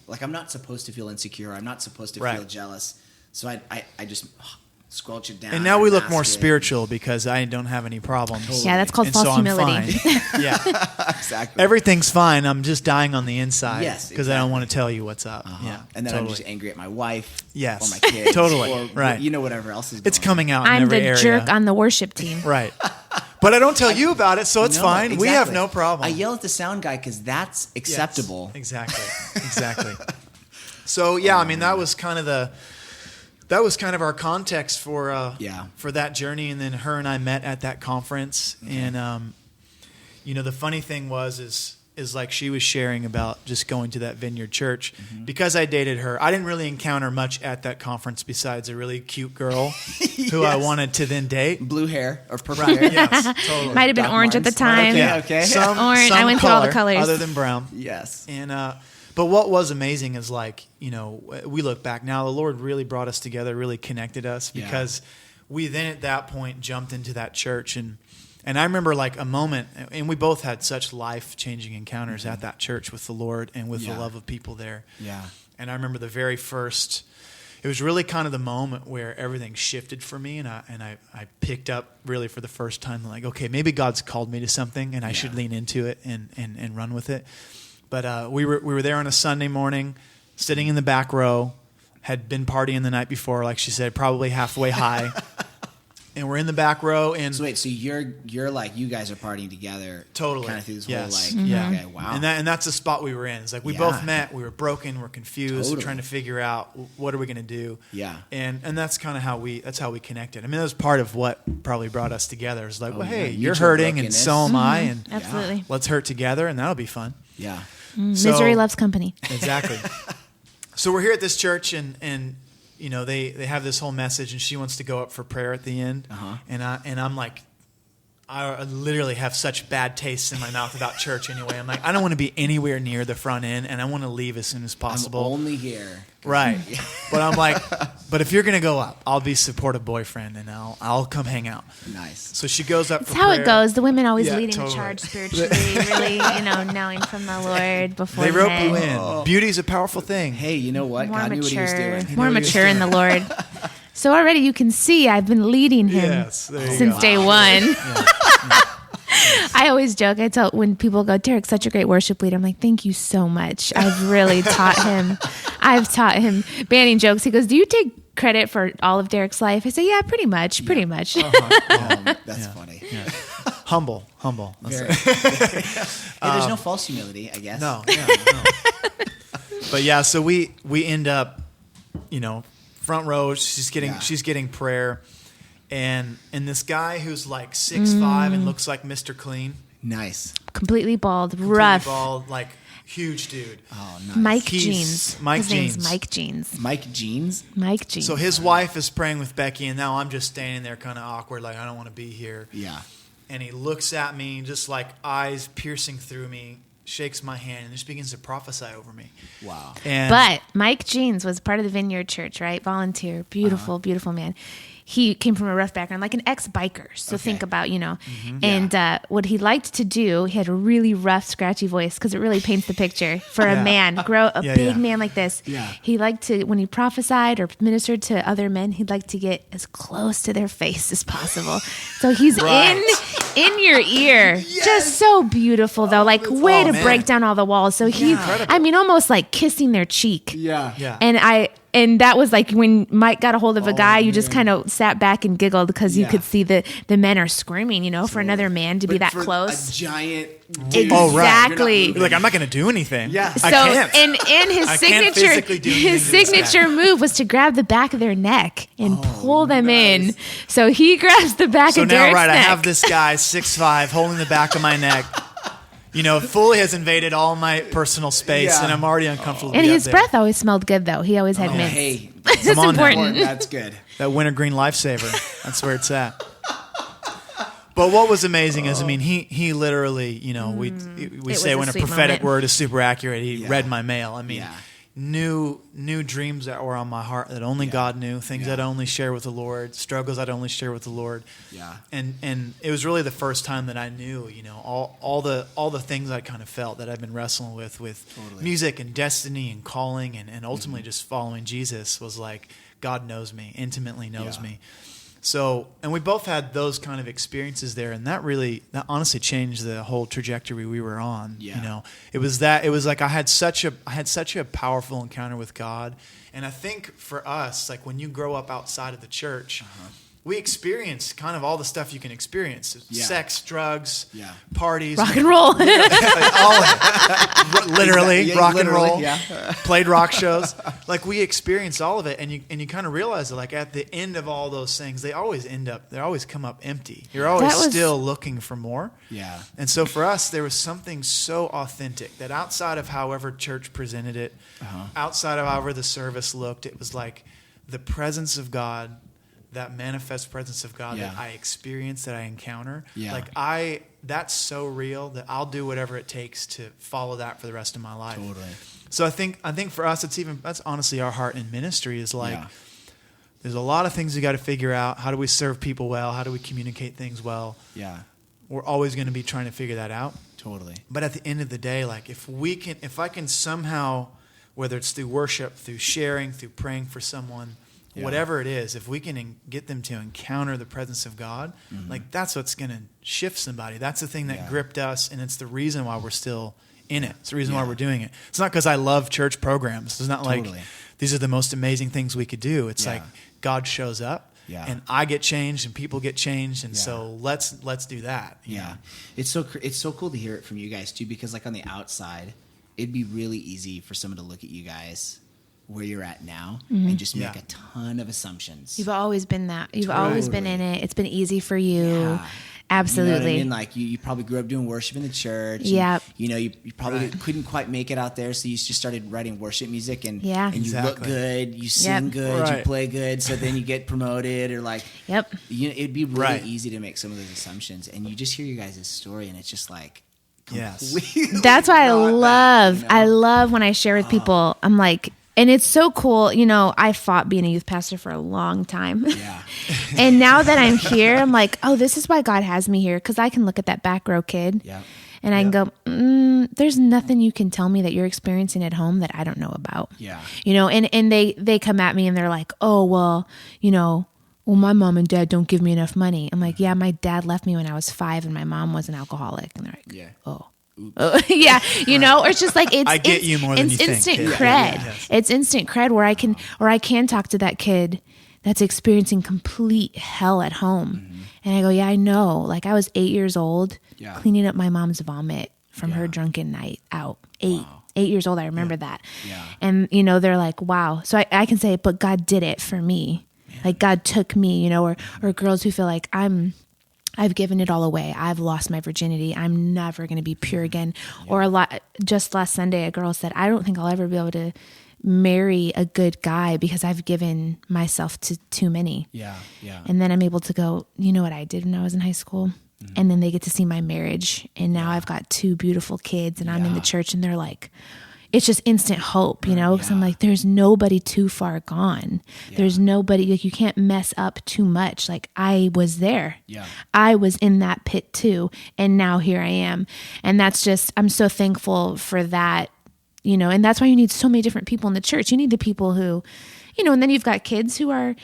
like, I'm not supposed to feel insecure. I'm not supposed to feel jealous. So I just squelch it down. And now we look more spiritual because I don't have any problems. Totally. Yeah, that's called false humility. Yeah, exactly. Everything's fine. I'm just dying on the inside. Yes, because I don't want to tell you what's up. Yeah, and then I'm just angry at my wife. Yes, or my kids. Totally. Or whatever else is going on. It's coming out. I'm in every the area. jerk on the worship team. Right. But I don't tell you about it, so it's fine. Exactly. We have no problem. I yell at the sound guy because that's acceptable. Yes, exactly. So yeah, I mean that was kind of our context for that journey, and then her and I met at that conference, and the funny thing is like she was sharing about just going to that Vineyard Church because I dated her. I didn't really encounter much at that conference besides a really cute girl who I wanted to then date. Blue hair or purple hair. Yes, totally. Might have been orange at the time. Okay. Some orange. I went through all the colors other than brown. Yes. And but what was amazing is like, we look back now, the Lord really brought us together, really connected us because we then at that point jumped into that church. And I remember like a moment, and we both had such life-changing encounters at that church with the Lord and with the love of people there. Yeah. And I remember the very first, it was really kind of the moment where everything shifted for me, and I picked up really for the first time like, okay, maybe God's called me to something and I should lean into it and run with it. But we were there on a Sunday morning, sitting in the back row, had been partying the night before, like she said, probably halfway high. And we're in the back row. And so wait, so you're like, you guys are partying together, totally, kind of through this whole okay, wow. And that's the spot we were in. It's like we both met, we were broken, we're confused, we're trying to figure out what are we going to do. Yeah, and that's kind of how we connected. I mean, that was part of what probably brought us together. It's like, well, hey, you're hurting, and so am I, and absolutely, let's hurt together, and that'll be fun. Yeah, misery loves company. Exactly. So we're here at this church, and they have this whole message, and she wants to go up for prayer at the end, and I'm like, I literally have such bad tastes in my mouth about church anyway. I'm like, I don't want to be anywhere near the front end, and I want to leave as soon as possible. I'm only here, right? But I'm like, but if you're gonna go up, I'll be supportive boyfriend, and I'll come hang out. Nice. So she goes up. That's for how prayer. it goes. The women always leading totally. the charge spiritually, really, knowing from the Lord before they rope men. you in. Beauty's a powerful thing. Hey, you know what? More God mature, knew what he was doing. more mature in the Lord. So already you can see I've been leading him since day one. Yeah. I always joke. I tell when people go, Derek's such a great worship leader. I'm like, thank you so much. I've really taught him. I've taught him. Banning jokes. He goes, do you take credit for all of Derek's life? I say, yeah, pretty much. That's funny. Yeah. Humble. Very. Hey, there's no false humility, I guess. No. But yeah, so we end up, front row. She's getting prayer. And this guy who's like 6'5" and looks like Mr. Clean. Nice. Completely bald, rough. Like huge dude. Oh, nice. Mike Jeans. His name's Mike Jeans. Mike Jeans? Mike Jeans. So his wife is praying with Becky, and now I'm just standing there kind of awkward, like I don't want to be here. Yeah. And he looks at me, just like eyes piercing through me, shakes my hand and just begins to prophesy over me. Wow. But Mike Jeans was part of the Vineyard Church, right? Volunteer, beautiful, beautiful man. He came from a rough background, like an ex-biker. So think about, and what he liked to do, he had a really rough, scratchy voice because it really paints the picture for a man, big man like this. Yeah. He liked to, when he prophesied or ministered to other men, he'd like to get as close to their face as possible. So he's in your ear. Yes. Just so beautiful, though. Like, way to break down all the walls. So he's, almost like kissing their cheek. Yeah. And that was like when Mike got a hold of a guy, you just kind of sat back and giggled because you could see the men are screaming, for another man to be that close. A giant dude. Exactly. You're like, I'm not going to do anything. Yeah. So, I can't. and his signature move was to grab the back of their neck and pull them in. So he grabs the back of Derek's neck. I have this guy 6'5" holding the back of my neck. Fully has invaded all my personal space, and I'm already uncomfortable. And his breath always smelled good, though. He always had mints. Hey, it's important. That's good. That wintergreen lifesaver. That's where it's at. But what was amazing is, he literally, we say when a prophetic word is super accurate, he read my mail. New dreams that were on my heart that only God knew, things I'd only share with the Lord, struggles I'd only share with the Lord. Yeah. And it was really the first time that I knew, all the things I kind of felt that I've been wrestling with music and destiny and calling and ultimately just following Jesus was like, God knows me, intimately knows me. So, and we both had those kind of experiences there, and that honestly changed the whole trajectory we were on. Yeah. It was like I had such a powerful encounter with God, and I think for us, like when you grow up outside of the church, we experienced kind of all the stuff you can experience: sex, drugs, parties, rock and roll, all of it. Literally rock and roll. Played rock shows. Like we experienced all of it, and you kind of realize that, like at the end of all those things, they always come up empty. You're always still looking for more. Yeah. And so for us, there was something so authentic that outside of however church presented it, outside of however the service looked, it was like the presence of God. That manifest presence of God that I experience, that I encounter. Yeah. Like that's so real that I'll do whatever it takes to follow that for the rest of my life. Totally. So I think for us, that's honestly our heart in ministry is like, there's a lot of things we got to figure out. How do we serve people well? How do we communicate things well? Yeah. We're always going to be trying to figure that out. Totally. But at the end of the day, like if I can somehow, whether it's through worship, through sharing, through praying for someone, whatever it is, if we can get them to encounter the presence of God, like that's what's going to shift somebody. That's the thing that gripped us, and it's the reason why we're still in it. It's the reason why we're doing it. It's not because I love church programs. It's not like these are the most amazing things we could do. It's like God shows up, and I get changed, and people get changed, and so let's do that. Yeah, it's so cool to hear it from you guys too, because like on the outside, it'd be really easy for someone to look at you guys where you're at now and just make a ton of assumptions. You've always been that. You've always been in it. It's been easy for you. Yeah. Absolutely. You know what I mean? Like you probably grew up doing worship in the church. Yeah. You probably couldn't quite make it out there, so you just started writing worship music and you look good, you sing good, you play good, so then you get promoted or like it'd be really easy to make some of those assumptions, and you just hear your guys' story and it's just like that's why I love when I share with people. I'm like, and it's so cool. I fought being a youth pastor for a long time. Yeah. And now that I'm here, I'm like, oh, this is why God has me here. Because I can look at that back row kid and I can go, there's nothing you can tell me that you're experiencing at home that I don't know about. Yeah. And they come at me and they're like, oh, well, my mom and dad don't give me enough money. I'm like, yeah, my dad left me when I was 5 and my mom was an alcoholic. And they're like, oh. Or it's just like I get you more than you think. Instant cred. Yes. It's instant cred where I can talk to that kid that's experiencing complete hell at home, and I go, yeah, I know. Like I was 8 years old, cleaning up my mom's vomit from her drunken night out. 8 years old, I remember that. Yeah. And they're like, wow. So I can say, but God did it for me. Yeah. Like God took me, or girls who feel like I've given it all away. I've lost my virginity. I'm never going to be pure again. Yeah. Or just last Sunday, a girl said, I don't think I'll ever be able to marry a good guy because I've given myself to too many. Yeah, yeah. And then I'm able to go, you know what I did when I was in high school? and then they get to see my marriage, and now I've got 2 beautiful kids, and I'm in the church, and they're like, it's just instant hope, you know, because I'm like, there's nobody too far gone. There's nobody, like, you can't mess up too much. Like, I was there. I was in that pit too, and now here I am. And that's just, I'm so thankful for that, you know, and that's why you need so many different people in the church. You need the people who, you know, and then you've got kids who are,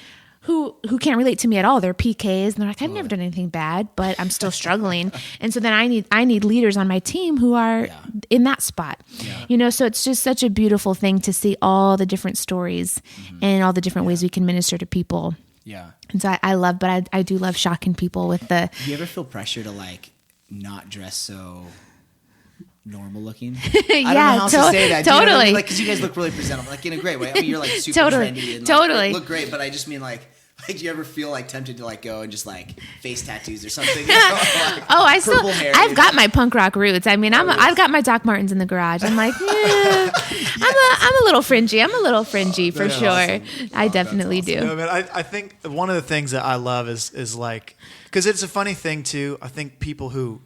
who can't relate to me at all. They're PKs, and they're like, I've never done anything bad, but I'm still struggling. And so then I need leaders on my team who are in that spot, you know. So it's just such a beautiful thing to see all the different stories and all the different ways we can minister to people. And so I love, but I do love shocking people with the. Do you ever feel pressure to like not dress so normal looking? Yeah, I don't know how else to say that. Totally. You know what I mean? Like, because you guys look really presentable, like in a great way. I mean, you're like super trendy and like, look great, but I just mean like do you ever feel like tempted to like go and just like face tattoos or something? You know? Like I've got my punk rock roots. I mean, I've got my Doc Martens in the garage. I'm like, I'm a little fringy. I'm a little fringy for sure. Awesome. I definitely do. No, but I think one of the things that I love is like, because it's a funny thing too. I think people who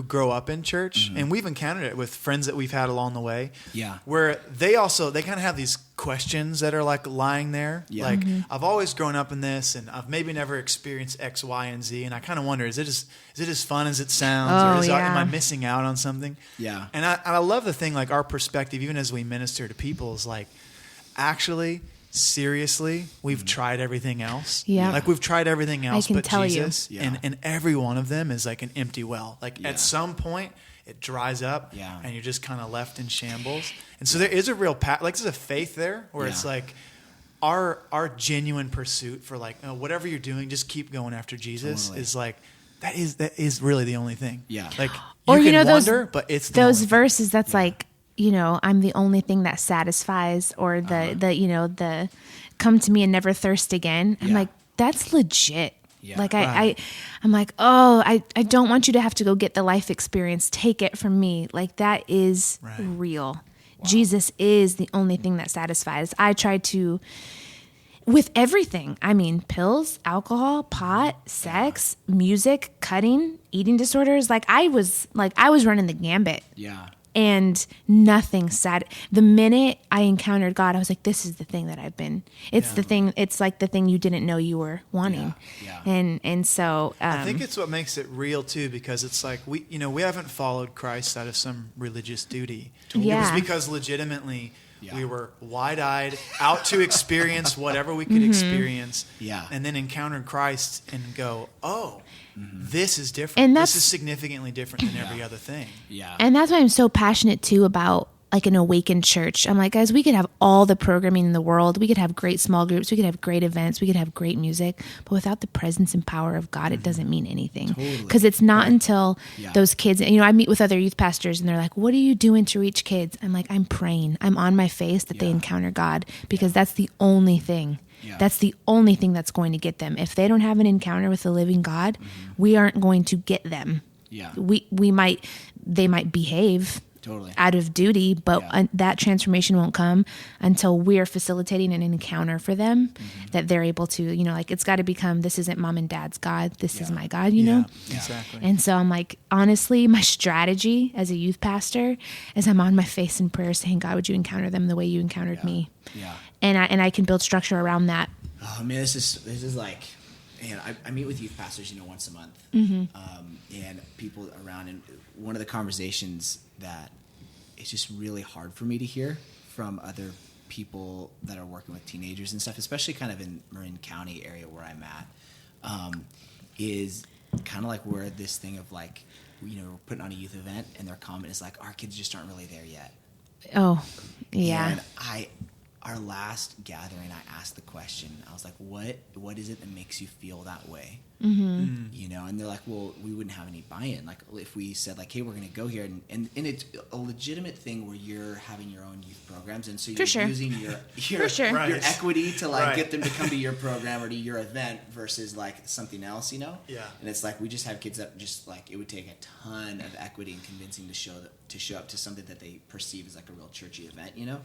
grow up in church, and we've encountered it with friends that we've had along the way, where they kind of have these questions that are like lying there. Like, I've always grown up in this, and I've maybe never experienced X, Y, and Z, and I kind of wonder, is it as fun as it sounds, or am I missing out on something? And I love the thing, like, our perspective, even as we minister to people, is like, actually, seriously, we've tried everything else. Like, we've tried everything else but Jesus. And every one of them is like an empty well. Like, at some point, it dries up, and you're just kind of left in shambles. And so there is a real like, there's a faith there where it's like our genuine pursuit for like, whatever you're doing, just keep going after Jesus is like, that is really the only thing. Like, or you know, wonder, but it's those verses that's like, you know, I'm the only thing that satisfies, or the you know, the come to me and never thirst again. I'm like, that's legit. Like I'm like, I don't want you to have to go get the life experience. Take it from me. Like, that is real. Jesus is the only thing that satisfies. I try to, with everything. I mean, pills, alcohol, pot, sex, music, cutting, eating disorders. Like, I was running the gambit. And nothing sad. The minute I encountered God, I was like, this is the thing that I've been. It's the thing. It's like the thing you didn't know you were wanting. And so I think it's what makes it real too, because it's like we haven't followed Christ out of some religious duty. It was because legitimately we were wide-eyed, out to experience whatever we could experience, and then encountered Christ and go, this is different. And this is significantly different than every other thing. And that's why I'm so passionate too about like an awakened church. I'm like, guys, we could have all the programming in the world. We could have great small groups. We could have great events. We could have great music. But without the presence and power of God, it doesn't mean anything. Because it's not until those kids, you know, I meet with other youth pastors and they're like, what are you doing to reach kids? I'm like, I'm praying. I'm on my face that they encounter God, because that's the only thing. That's the only thing that's going to get them. If they don't have an encounter with the living God, we aren't going to get them. They might behave out of duty, but that transformation won't come until we're facilitating an encounter for them that they're able to, you know, like, it's got to become, this isn't mom and dad's God, this is my God, you know? Exactly. And so I'm like, honestly, my strategy as a youth pastor is I'm on my face in prayer saying, God, would you encounter them the way you encountered me? And I can build structure around that. Oh man, this is like, man, I meet with youth pastors, you know, once a month, and people around, and one of the conversations that it's just really hard for me to hear from other people that are working with teenagers and stuff, especially kind of in Marin County area where I'm at, is kind of like where this thing of like, you know, we're putting on a youth event and their comment is like, our kids just aren't really there yet. Oh, yeah. And our last gathering, I asked the question. I was like, what is it that makes you feel that way? You know, and they're like, well, we wouldn't have any buy-in. Like, if we said, like, hey, we're going to go here, and it's a legitimate thing where you're having your own youth programs, and so you're using your equity to, like, get them to come to your program or to your event versus, like, something else, you know? And it's like, we just have kids that just, like, it would take a ton of equity and convincing to show up to something that they perceive as, like, a real churchy event, you know?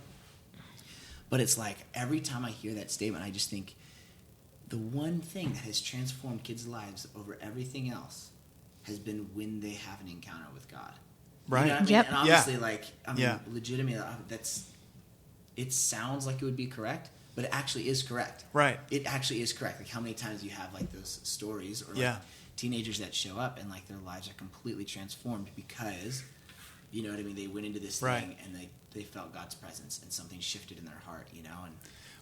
But it's like, every time I hear that statement, I just think, the one thing that has transformed kids' lives over everything else has been when they have an encounter with God. Right. You know what I mean? Yep. And obviously, legitimately, it sounds like it would be correct, but it actually is correct. Right. It actually is correct. Like how many times you have like those stories or like teenagers that show up and like their lives are completely transformed because, you know what I mean, they went into this thing and they felt God's presence and something shifted in their heart, you know, and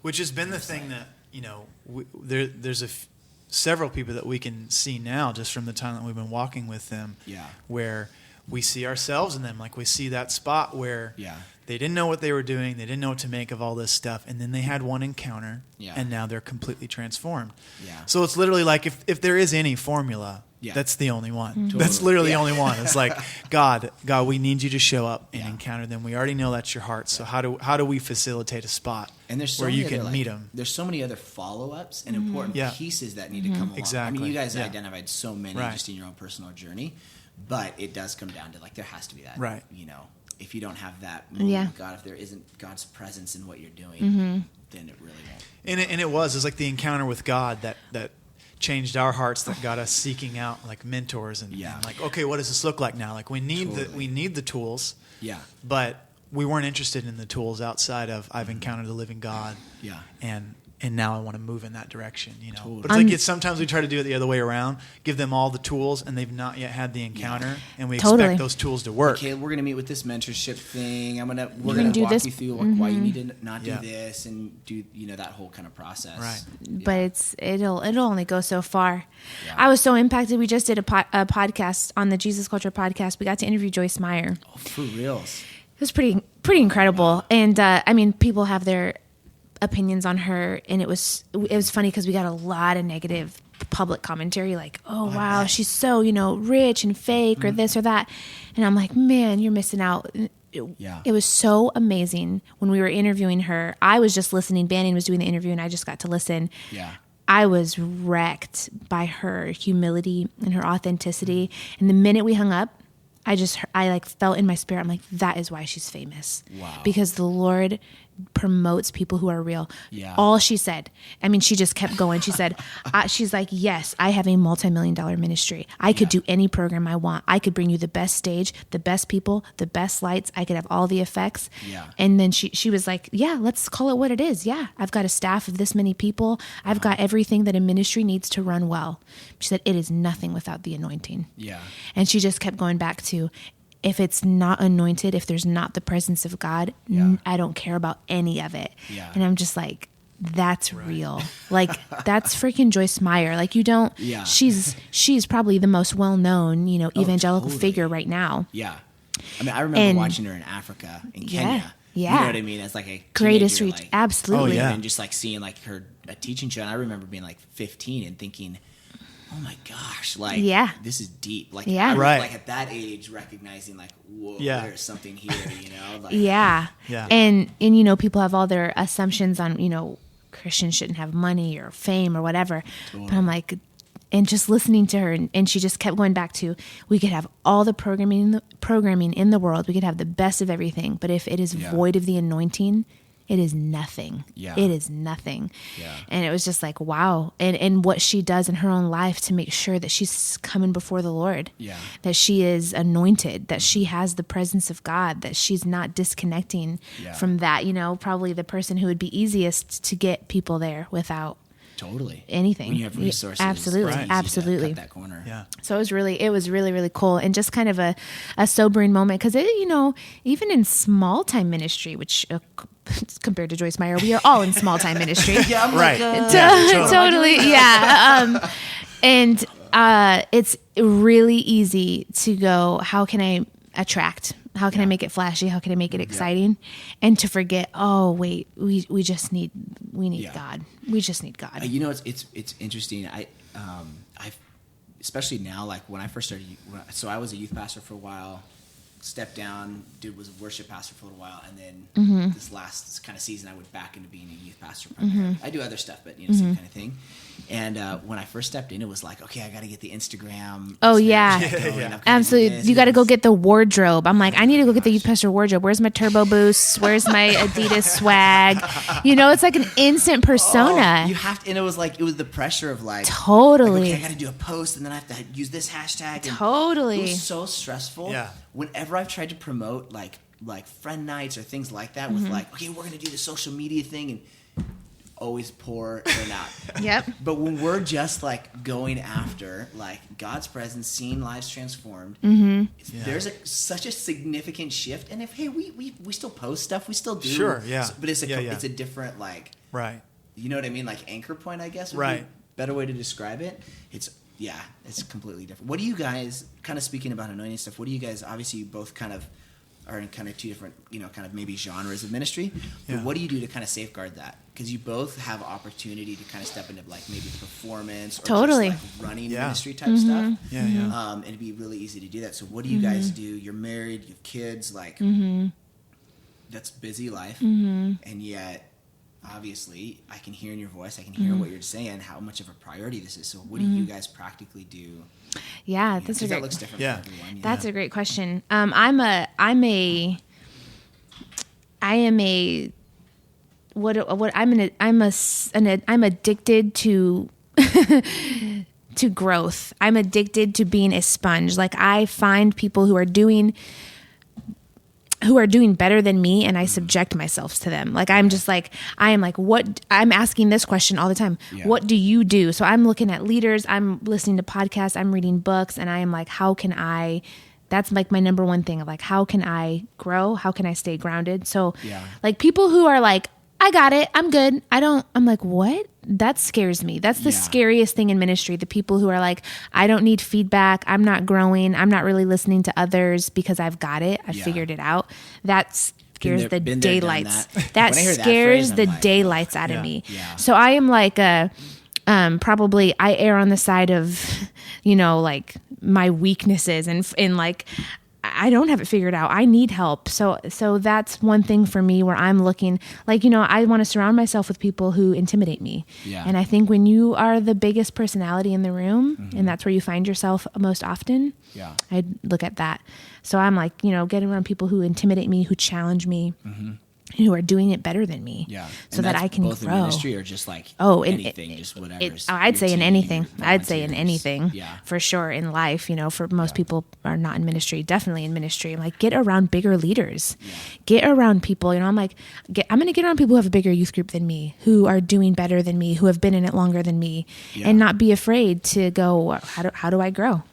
which has been the thing that, you know, there's several people that we can see now just from the time that we've been walking with them, where we see ourselves in them. Like we see that spot where they didn't know what they were doing, they didn't know what to make of all this stuff, and then they had one encounter, and now they're completely transformed. So it's literally like if there is any formula, that's the only one. Mm-hmm. That's literally the only one. It's like, God, we need you to show up and encounter them. We already know that's your heart. So how do we facilitate a spot and there's so where many you other, can meet them? There's so many other follow-ups and important pieces that need to come along. Exactly. I mean, you guys identified so many just in your own personal journry, but it does come down to like there has to be that. Right. You know, if you don't have that moment with God, if there isn't God's presence in what you're doing, then it really won't. And it was like the encounter with God that changed our hearts, that got us seeking out like mentors and like, okay, what does this look like now? Like we need the tools. Yeah. But we weren't interested in the tools outside of I've encountered the living God. Yeah. And now I want to move in that direction, you know. Totally. But it's like sometimes we try to do it the other way around, give them all the tools, and they've not yet had the encounter, and we expect those tools to work. Okay, we're going to meet with this mentorship thing. We're going to walk you through why you need to not do this and do that whole kind of process. Right. Yeah. But it'll only go so far. Yeah. I was so impacted. We just did a podcast on the Jesus Culture podcast. We got to interview Joyce Meyer. Oh, for reals. It was pretty incredible. Wow. And I mean, people have their opinions on her, and it was funny because we got a lot of negative public commentary, like, oh wow, she's so rich and fake or this or that, and I'm like, man, you're missing out. It was so amazing when we were interviewing her. I was just listening. Bannon was doing the interview, and I just got to listen. I was wrecked by her humility and her authenticity. And the minute we hung up, I like felt in my spirit, I'm like, that is why she's famous. Wow. Because the Lord promotes people who are real. Yeah. All she said, I mean, she just kept going. She said, she's like, yes, I have a multi-million-dollar ministry. I could do any program I want. I could bring you the best stage, the best people, the best lights. I could have all the effects. Yeah. And then she was like, yeah, let's call it what it is. Yeah. I've got a staff of this many people. I've got everything that a ministry needs to run well. She said, it is nothing without the anointing. Yeah. And she just kept going back to, if it's not anointed, if there's not the presence of God, I don't care about any of it. Yeah. And I'm just like, that's real. Like, that's freaking Joyce Meyer. Like, you don't, she's probably the most well-known, evangelical figure right now. Yeah. I mean, I remember watching her in Africa, in Kenya. Yeah. You know what I mean? As like a greatest reach. Like, absolutely. Oh, yeah. And just like seeing like a teaching show. And I remember being like 15 and thinking, oh my gosh, like, this is deep. Like, like at that age, recognizing like, whoa, there's something here, Like, And people have all their assumptions on, Christians shouldn't have money or fame or whatever. Totally. But I'm like, and just listening to her, and she just kept going back to, we could have all the programming in the world. We could have the best of everything. But if it is void of the anointing, it is nothing. Yeah. It is nothing. Yeah. And it was just like, wow. And what she does in her own life to make sure that she's coming before the Lord, that she is anointed, that she has the presence of God, that she's not disconnecting from that, probably the person who would be easiest to get people there without anything. When you have resources. Absolutely. Absolutely. Cut that corner. Yeah. So it was really, really cool. And just kind of a sobering moment. Cause even in small time ministry, which compared to Joyce Meyer, we are all in small time ministry. Totally. Yeah. And it's really easy to go, how can I attract? How can I make it flashy? How can I make it exciting? And to forget, oh wait, we need God. We just need God. It's interesting. I especially now, like when I first started. So I was a youth pastor for a while, stepped down, was a worship pastor for a little while, and then this last kind of season I went back into being a youth pastor. I do other stuff, but same kind of thing. And when I first stepped in, it was like, okay, I got to get the Instagram. Oh yeah, absolutely. You got to go get the wardrobe. I'm like, I need to go get the youth pastor wardrobe. Where's my turbo boosts? Where's my Adidas swag? It's like an instant persona. You have to, and it was the pressure of like, totally. Like, okay, I got to do a post, and then I have to use this hashtag. And totally. It was so stressful. Yeah. Whenever I've tried to promote like friend nights or things like that with like, okay, we're gonna do the social media thing, and always poor turnout. Yep. But when we're just like going after like God's presence, seeing lives transformed, there's such a significant shift. And if we still post stuff, we still do. Sure. Yeah. But it's it's a different like. Right. You know what I mean? Like anchor point, I guess. Would right. Be a better way to describe it. It's completely different. What do you guys, kind of speaking about anointing stuff, what do you guys, obviously you both kind of are in kind of two different, kind of maybe genres of ministry, but what do you do to kind of safeguard that? Because you both have opportunity to kind of step into like maybe performance or totally. just like running ministry type stuff. Yeah, yeah. And it'd be really easy to do that. So what do you guys do? You're married, you have kids, like that's busy life. And yet, obviously, I can hear in your voice, I can hear what you're saying, how much of a priority this is. So what do you guys practically do? Yeah, that's a great. That looks different for everyone. That's a great question. I'm addicted to to growth. I'm addicted to being a sponge. Like I find people who are doing better than me, and I subject myself to them. Like I'm asking this question all the time. Yeah. What do you do? So I'm looking at leaders, I'm listening to podcasts, I'm reading books, and I am like, that's like my number one thing of like, how can I grow? How can I stay grounded? So like people who are like, I got it, I'm good. I'm like, what? That scares me. That's the scariest thing in ministry. The people who are like, I don't need feedback. I'm not growing. I'm not really listening to others because I've got it. I figured it out. That scares the daylights. That scares the daylights out of me. Yeah. So I am like probably I err on the side of, like my weaknesses and like, I don't have it figured out. I need help. So that's one thing for me where I'm looking like, I want to surround myself with people who intimidate me. Yeah. And I think when you are the biggest personality in the room and that's where you find yourself most often, I look at that. So I'm like, getting around people who intimidate me, who challenge me. Who are doing it better than me, so that I can both grow. In ministry or just like anything, just whatever. I'd say in anything. I'd say in anything, for sure. In life, for most people are not in ministry. Definitely in ministry. I'm like, get around bigger leaders. Get around people. I'm like, I'm going to get around people who have a bigger youth group than me, who are doing better than me, who have been in it longer than me, and not be afraid to go. How do I grow?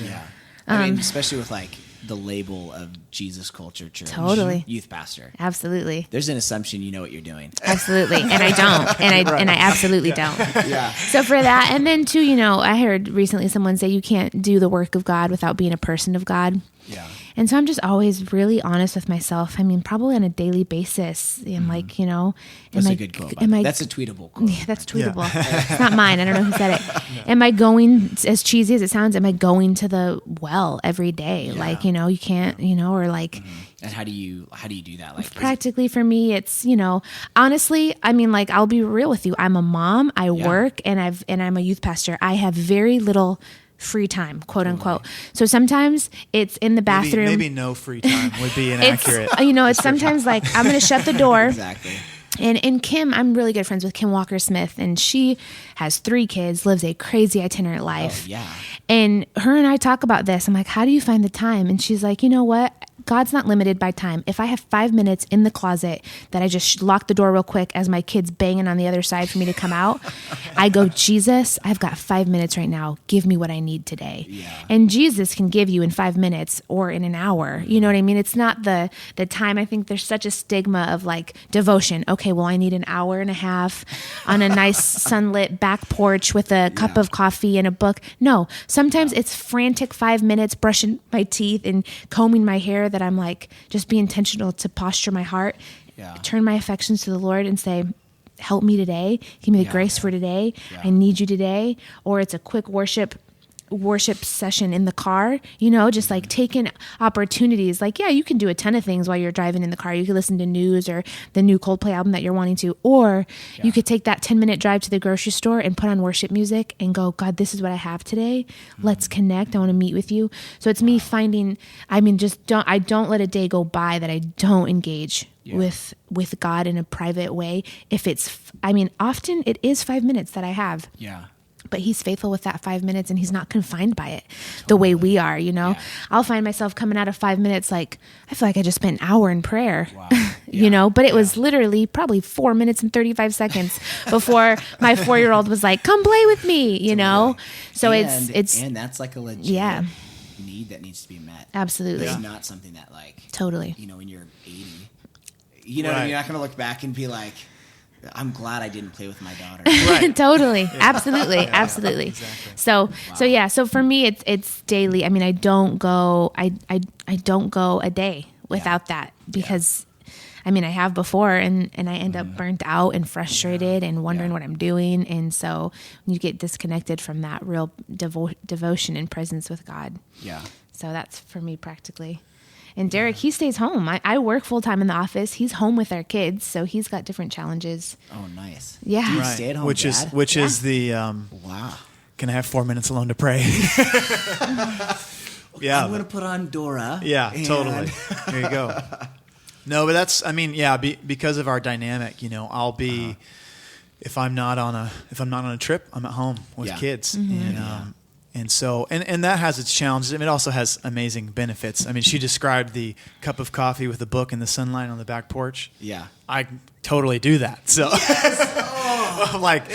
Yeah, I mean, especially with like the label of Jesus Culture Church. Totally. Youth pastor. Absolutely. There's an assumption you know what you're doing. Absolutely. And I don't. And I absolutely don't. Yeah. So for that, and then too, I heard recently someone say you can't do the work of God without being a person of God. Yeah. And so I'm just always really honest with myself. I mean, probably on a daily basis. And like, that's a good quote. That's a tweetable quote. Yeah, that's tweetable. It's not mine. I don't know who said it. No. Am I going, as cheesy as it sounds, am I going to the well every day? Yeah. Like, you can't, or like. And how do you do that? Like practically for me, it's, honestly, I mean, like, I'll be real with you. I'm a mom, I work, and I'm a youth pastor. I have very little free time, quote unquote. So sometimes it's in the bathroom. Maybe no free time would be inaccurate. It's sometimes like I'm going to shut the door. Exactly. And Kim, I'm really good friends with Kim Walker-Smith, and she has 3 kids, lives a crazy itinerant life. Oh, yeah. And her and I talk about this. I'm like, how do you find the time? And she's like, you know what? God's not limited by time. If I have 5 minutes in the closet that I just lock the door real quick as my kid's banging on the other side for me to come out, I go, Jesus, I've got 5 minutes right now. Give me what I need today. Yeah. And Jesus can give you in 5 minutes or in an hour. You know what I mean? It's not the time. I think there's such a stigma of like devotion. Okay, well, I need an hour and a half on a nice sunlit back porch with a cup of coffee and a book. No, sometimes it's frantic 5 minutes brushing my teeth and combing my hair that I'm like, just be intentional to posture my heart, turn my affections to the Lord and say, help me today. Give me the grace for today. I need you today. Or it's a quick worship worship session in the car, just like taking opportunities. Like, yeah, you can do a ton of things while you're driving in the car. You could listen to news or the new Coldplay album that you're wanting to, or you could take that 10-minute drive to the grocery store and put on worship music and go, God, this is what I have today. Let's connect. I want to meet with you. So it's me finding, I don't let a day go by that I don't engage with God in a private way. If it's, often it is 5 minutes that I have. Yeah. But he's faithful with that 5 minutes, and he's not confined by it the way we are, I'll find myself coming out of 5 minutes like, I feel like I just spent an hour in prayer, but it was literally probably 4 minutes and 35 seconds before my 4-year-old was like, come play with me, So it's and that's like a legit need that needs to be met. Absolutely. It's not something that totally, when you're 80, you're not going to look back and be like, I'm glad I didn't play with my daughter. Right. Totally. Absolutely. Absolutely. Exactly. So for me, it's daily. I don't go, I don't go a day without that because I have before and I end up burnt out and frustrated and wondering what I'm doing. And so you get disconnected from that real devotion and presence with God. Yeah. So that's for me practically. And Derek, he stays home. I work full time in the office. He's home with our kids, so he's got different challenges. Oh, nice. Yeah. Do you stay at home, which Dad? is the wow. Can I have 4 minutes alone to pray? I'm going to put on Dora. Yeah, totally. There you go. No, but that's, because of our dynamic, I'll be, if I'm not on a trip, I'm at home with kids. Mm-hmm. And so, and that has its challenges. It also has amazing benefits. She described the cup of coffee with a book and the sunlight on the back porch. Yeah. I totally do that. So I'm like,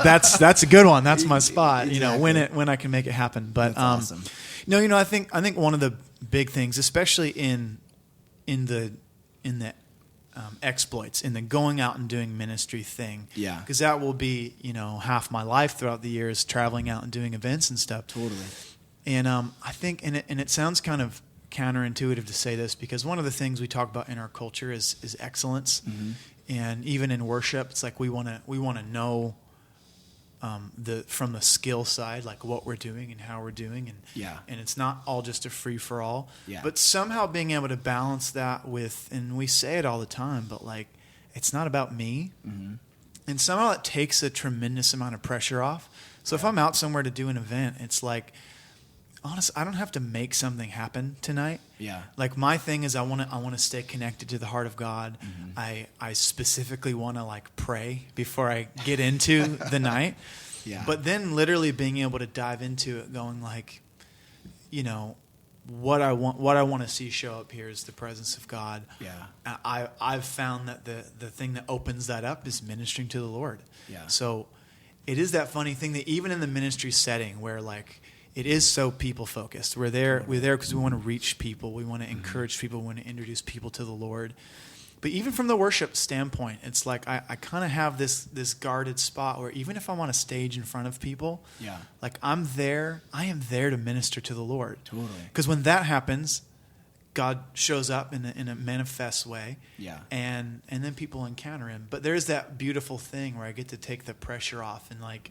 that's a good one. That's my spot, exactly. when I can make it happen. But, that's awesome. No, I think one of the big things, especially in the exploits, in the going out and doing ministry thing. Yeah. Because that will be, half my life throughout the years, traveling out and doing events and stuff. Totally. And I think, and it sounds kind of counterintuitive to say this, because one of the things we talk about in our culture is excellence. Mm-hmm. And even in worship, it's like we want to know from the skill side, like what we're doing and how we're doing, and it's not all just a free for all. Yeah. But somehow being able to balance that with, and we say it all the time, but like it's not about me, and somehow it takes a tremendous amount of pressure off. So if I'm out somewhere to do an event, it's like, honestly, I don't have to make something happen tonight. Yeah. Like my thing is I want to stay connected to the heart of God. Mm-hmm. I specifically want to like pray before I get into the night. Yeah. But then literally being able to dive into it, going like, what I want to see show up here is the presence of God. Yeah. I've found that the thing that opens that up is ministering to the Lord. Yeah. So it is that funny thing that even in the ministry setting where like it is so people focused, we're there because we want to reach people, we want to encourage people, we want to introduce people to the Lord. But even from the worship standpoint, it's like I kind of have this guarded spot where even if I'm on a stage in front of people, like I am there to minister to the Lord. Totally. Because when that happens, God shows up in a manifest way. Yeah. And then people encounter him. But there's that beautiful thing where I get to take the pressure off and like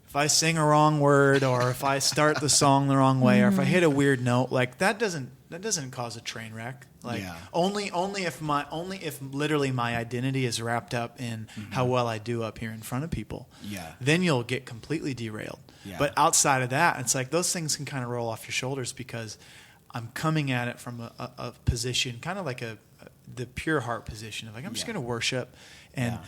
if I sing a wrong word or if I start the song the wrong way or if I hit a weird note, like that doesn't cause a train wreck. Like only if literally my identity is wrapped up in how well I do up here in front of people. Yeah. Then you'll get completely derailed. Yeah. But outside of that, it's like those things can kind of roll off your shoulders because I'm coming at it from a position, kind of like the pure heart position of like I'm just going to worship, and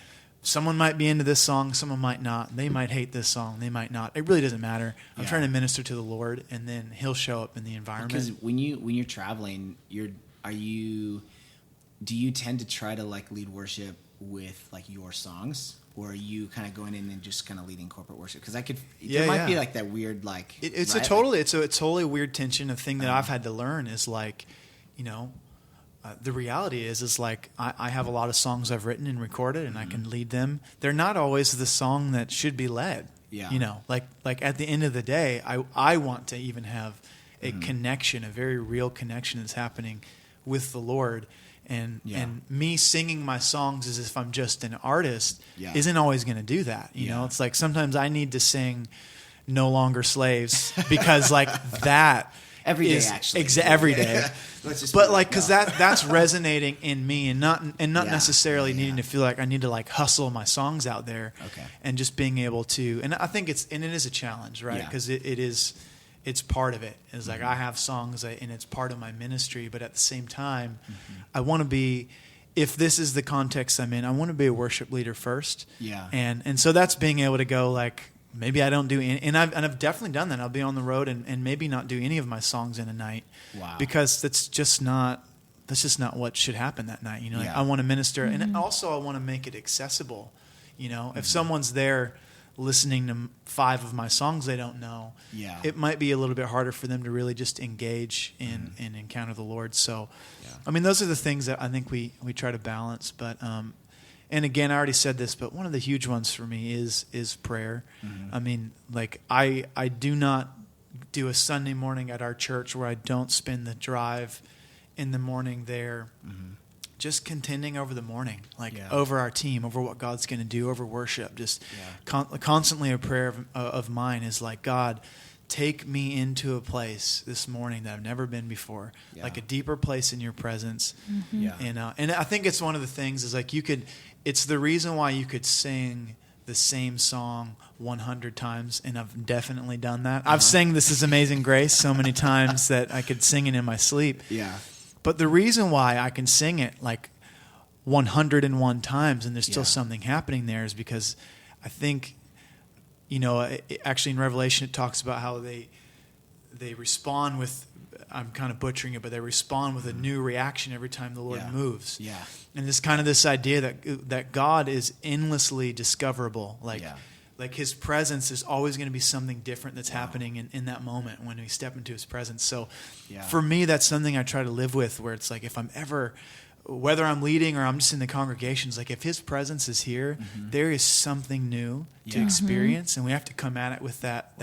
someone might be into this song, someone might not. They might hate this song, they might not. It really doesn't matter. I'm trying to minister to the Lord, and then He'll show up in the environment. Because when you're traveling, do you tend to try to like lead worship with like your songs? Or are you kind of going in and just kind of leading corporate worship? Because there might be like that weird like it's a totally weird tension. A thing that I've had to learn is like, the reality is like I have a lot of songs I've written and recorded, and I can lead them. They're not always the song that should be led. Yeah. Like at the end of the day, I want to even have a connection, a very real connection that's happening with the Lord. And me singing my songs as if I'm just an artist isn't always going to do that. You know, it's like sometimes I need to sing no longer slaves, because like that every day is actually every day. But like, because that's resonating in me, and not necessarily needing to feel like I need to like hustle my songs out there, and just being able to. And I think it is a challenge, right? Because it's part of it. It's like I have songs and it's part of my ministry, but at the same time, I want to be. If this is the context I'm in, I want to be a worship leader first. Yeah. And so that's being able to go like, maybe I don't do any, and I've definitely done that. I'll be on the road and maybe not do any of my songs in a night. Wow. Because that's just not what should happen that night. You know, like I want to minister, and also I want to make it accessible. You know, if someone's there listening to 5 of my songs they don't know, it might be a little bit harder for them to really just engage in and encounter the Lord. So, I mean, those are the things that I think we try to balance. But and again, I already said this, but one of the huge ones for me is prayer. I mean, like I do not do a Sunday morning at our church where I don't spend the drive in the morning there. Just contending over the morning, like over our team, over what God's going to do, over worship. Just constantly a prayer of mine is like, God, take me into a place this morning that I've never been before, like a deeper place in your presence. And I think it's one of the things is like it's the reason why you could sing the same song 100 times, and I've definitely done that. I've sang This Is Amazing Grace so many times that I could sing it in my sleep. But the reason why I can sing it like 101 times and there's still something happening there is because I think, you know, actually in Revelation it talks about how they respond with, I'm kind of butchering it, but they respond with a new reaction every time the Lord moves. And it's kind of this idea that God is endlessly discoverable. Like his presence is always going to be something different that's happening in that moment when we step into his presence. So for me, that's something I try to live with, where it's like if I'm ever, whether I'm leading or I'm just in the congregations, like if his presence is here, there is something new to experience, and we have to come at it with that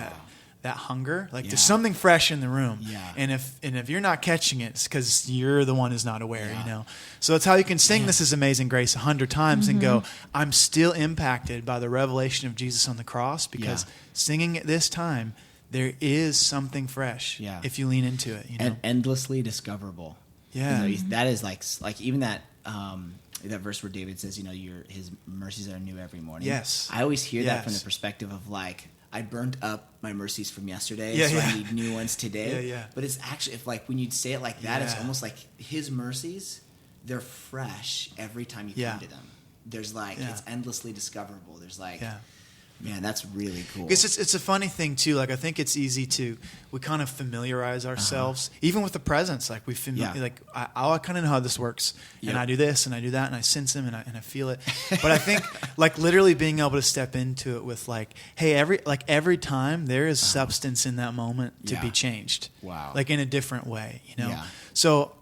hunger. Like there's something fresh in the room. And if you're not catching it, it's because you're the one who's not aware, you know? So that's how you can sing This Is Amazing Grace 100 times and go, I'm still impacted by the revelation of Jesus on the cross, because singing it this time, there is something fresh if you lean into it, you know? And endlessly discoverable. Yeah. You know, that is like even that that verse where David says, you know, his mercies are new every morning. Yes. I always hear that from the perspective of like, I burned up my mercies from yesterday, so I need new ones today. But it's actually, if like when you say it like that, it's almost like his mercies, they're fresh every time you come to them. There's like, it's endlessly discoverable. There's like, man, that's really cool. It's a funny thing too. Like I think it's easy we kind of familiarize ourselves, even with the presence. Like like I kind of know how this works, and I do this and I do that, and I sense him and I feel it. But I think like literally being able to step into it with like, hey, every time there is substance in that moment to be changed. Wow. Like in a different way, you know. So,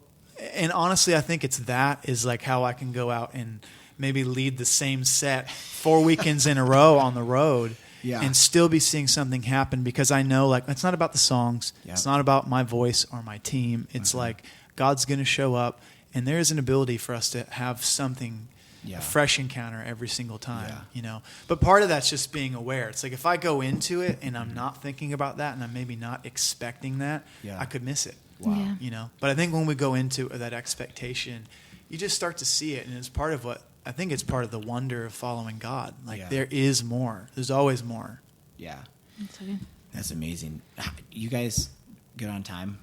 and honestly, I think it's like how I can go out and maybe lead the same set 4 weekends in a row on the road and still be seeing something happen, because I know like it's not about the songs. It's not about my voice or my team. It's like God's going to show up, and there is an ability for us to have something, a fresh encounter every single time, you know. But part of that's just being aware. It's like if I go into it and I'm not thinking about that and I'm maybe not expecting that, I could miss it. Wow. You know. But I think when we go into that expectation, you just start to see it, and it's part of what I think it's part of the wonder of following God. Like there is more. There's always more. Yeah. That's so good. That's amazing. You guys good on time?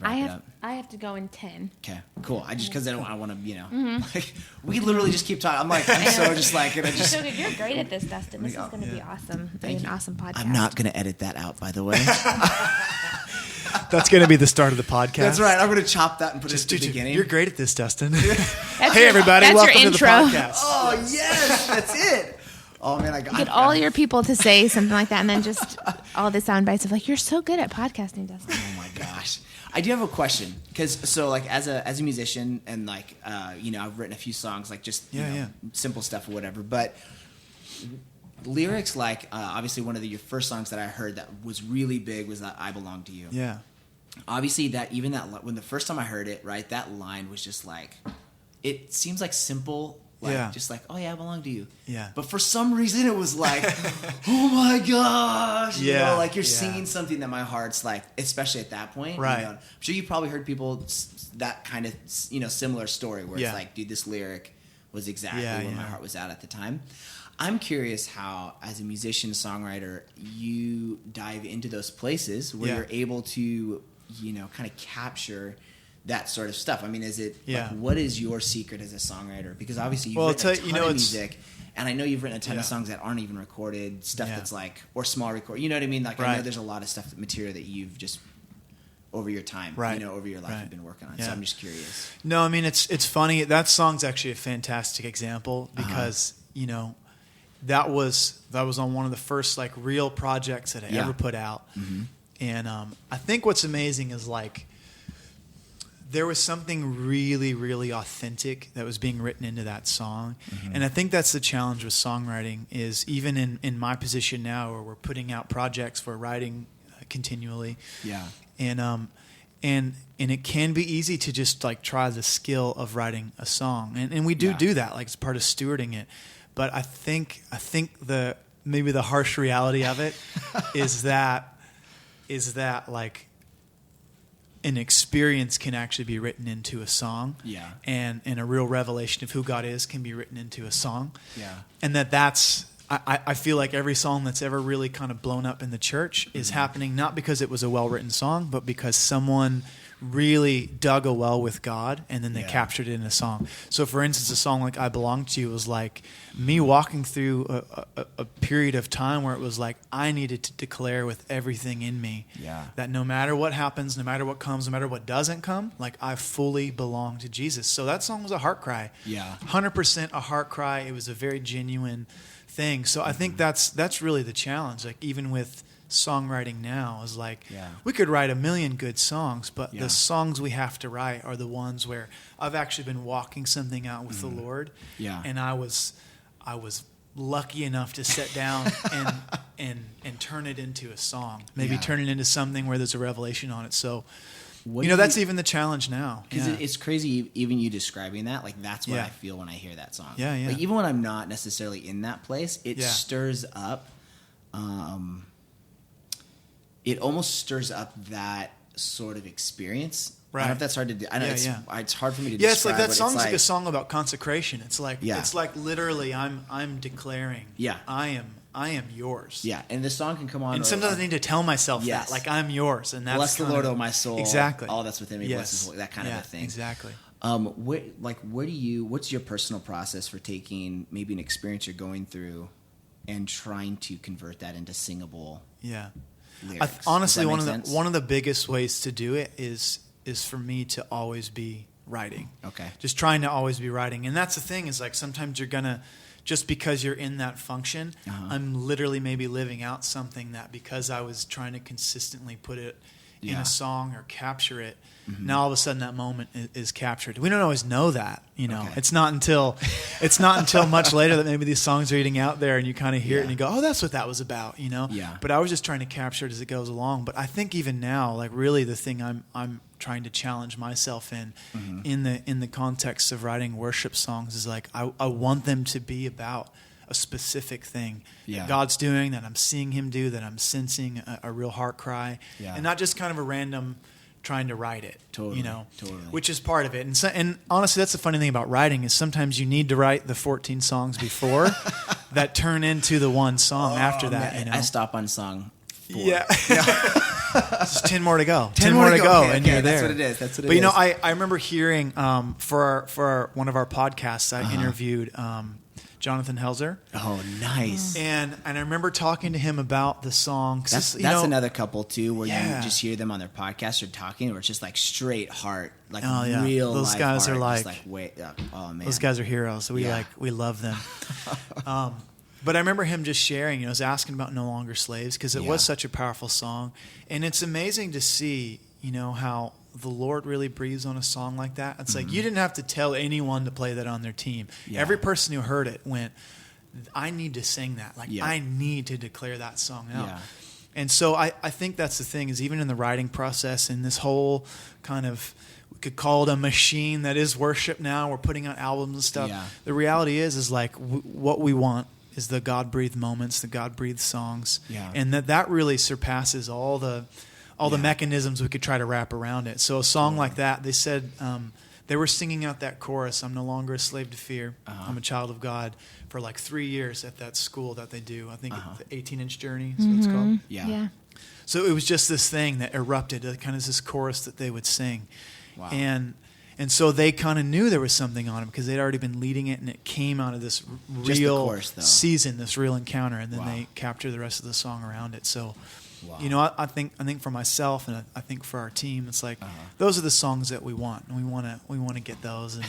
I have to go in 10. Okay, cool. I just, because I want to, you know, like, we literally just keep talking. I'm like, I'm so just like, and I just. You're great at this, Dustin. This is going to be awesome. An awesome podcast. I'm not going to edit that out, by the way. That's going to be the start of the podcast. That's right. I'm going to chop that and put it at the beginning. You're great at this, Dustin. Hey, everybody. Welcome to the podcast. Oh, yes. That's it. Oh, man. Get all your people to say something like that, and then just all the sound bites of like, you're so good at podcasting, Dustin. Oh, my gosh. I do have a question. Because, so, like, as a musician, and, like, you know, I've written a few songs, like, just, you know, simple stuff or whatever. But lyrics, like, obviously one of your first songs that I heard that was really big was that I Belong to You. Yeah. Obviously, when the first time I heard it, right, that line was just like, it seems like simple just like, oh yeah, I belong to you. Yeah. But for some reason it was like, oh my gosh. You know, like you're singing something that my heart's like, especially at that point. Right. You know, I'm sure you probably heard people that kind of, you know, similar story where it's like, dude, this lyric was exactly where my heart was at the time. I'm curious how, as a musician, songwriter, you dive into those places where you're able to, you know, kind of capture that sort of stuff. I mean, is it like, what is your secret as a songwriter? Because obviously you've written a ton of music, and I know you've written a ton of songs that aren't even recorded, stuff that's like, or small record. You know what I mean? Like I know there's a lot of stuff, material that you've just over your time, you know, over your life you've been working on. So I'm just curious. No, I mean, it's funny. That song's actually a fantastic example because, you know, that was on one of the first like real projects that I ever put out. Mm-hmm. And I think what's amazing is like there was something really, really authentic that was being written into that song. Mm-hmm. And I think that's the challenge with songwriting is even in my position now where we're putting out projects, we're writing continually. Yeah. And it can be easy to just like try the skill of writing a song. And we do that, like it's part of stewarding it. But I think maybe the harsh reality of it is that like an experience can actually be written into a song. Yeah. And a real revelation of who God is can be written into a song. Yeah. And that's I feel like every song that's ever really kind of blown up in the church is happening not because it was a well-written song, but because someone really dug a well with God and then they captured it in a song. So for instance, a song like I Belong to You was like me walking through a period of time where it was like I needed to declare with everything in me that no matter what happens, no matter what comes, no matter what doesn't come, like I fully belong to Jesus. So that song was a heart cry. Yeah. 100% a heart cry. It was a very genuine thing. So I think that's really the challenge. Like even with songwriting now is like we could write a million good songs, but the songs we have to write are the ones where I've actually been walking something out with the Lord. Yeah. And I was lucky enough to sit down and turn it into a song. Maybe turn it into something where there's a revelation on it. So that's even the challenge now. Because it's crazy, even you describing that, like that's what I feel when I hear that song. Yeah, yeah. Like even when I'm not necessarily in that place, it stirs up. It almost stirs up that sort of experience. Right. I don't know if that's hard to do. I know it's hard for me to describe. Yeah, it's like that song's like a song about consecration. It's like it's like literally I'm declaring. Yeah. I am yours. Yeah, and the song can come on. And sometimes I need to tell myself that, like I'm yours, and that's bless the Lord, O my soul. Exactly. All that's within me, bless His holy, that kind of a thing. Exactly. What's your personal process for taking maybe an experience you're going through and trying to convert that into singable? Yeah. Honestly, one of the biggest ways to do it is for me to always be writing. Okay. Just trying to always be writing. And that's the thing is like sometimes you're going to, just because you're in that function, I'm literally maybe living out something that because I was trying to consistently put it in a song or capture it, now all of a sudden that moment is captured. We don't always know that, you know. Okay. It's not until much later that maybe these songs are eating out there and you kind of hear it and you go, oh, that's what that was about, you know. Yeah. But I was just trying to capture it as it goes along. But I think even now, like really the thing I'm trying to challenge myself in the context of writing worship songs is like I want them to be about a specific thing that God's doing, that I'm seeing Him do, that I'm sensing a real heart cry, and not just kind of a random trying to write it, you know, which is part of it. And honestly, that's the funny thing about writing is sometimes you need to write the 14 songs before that turn into the one song after that. You know? I stop on song 4. Yeah. Just 10 more to go. 10 more to go, and you're there. That's what it is. But you know, I remember hearing for one of our podcasts, I interviewed Jonathan Helzer. Oh, nice. And I remember talking to him about the song. That's another couple, too, where you just hear them on their podcast or talking, where it's just like straight heart, like real those life guys heart. Are like, oh, man. Those guys are heroes. We love them. But I remember him just sharing, you know, was asking about No Longer Slaves because it was such a powerful song. And it's amazing to see, you know, how the Lord really breathes on a song like that. It's like you didn't have to tell anyone to play that on their team. Yeah. Every person who heard it went, I need to sing that. Like I need to declare that song out. Yeah. And so I think that's the thing is even in the writing process and this whole kind of could call it a machine that is worship now. We're putting out albums and stuff. Yeah. The reality is like what we want is the God-breathed moments, the God-breathed songs. Yeah. And that really surpasses all the mechanisms we could try to wrap around it. So a song like that, they said they were singing out that chorus, I'm no longer a slave to fear, I'm a child of God, for like 3 years at that school that they do. I think the 18-inch journey is what it's called. Yeah. So it was just this thing that erupted, kind of this chorus that they would sing. Wow. And so they kind of knew there was something on it because they'd already been leading it, and it came out of this Just the real chorus, though. season, this real encounter, and then Wow. they captured the rest of the song around it. So, Wow. you know, I think for myself and I think for our team, it's like those are the songs that we want, and we want to get those. And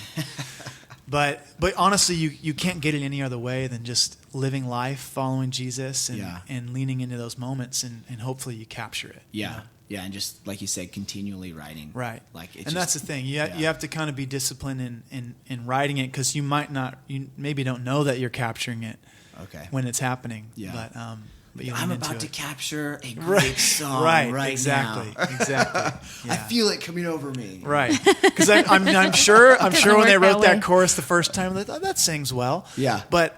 but honestly, you can't get it any other way than just living life, following Jesus, and leaning into those moments, and hopefully you capture it. Yeah. You know? Yeah, and just like you said, continually writing. Right. Like it's and that's the thing. You have to kind of be disciplined in writing it, because you maybe don't know that you're capturing it when it's happening. Yeah. But you I'm lean into about to it. capture a great song right exactly, now. Exactly. Yeah. I feel it coming over me. Right. Because I'm sure when they work wrote that way. that chorus the first time, they thought, that sings well. Yeah. But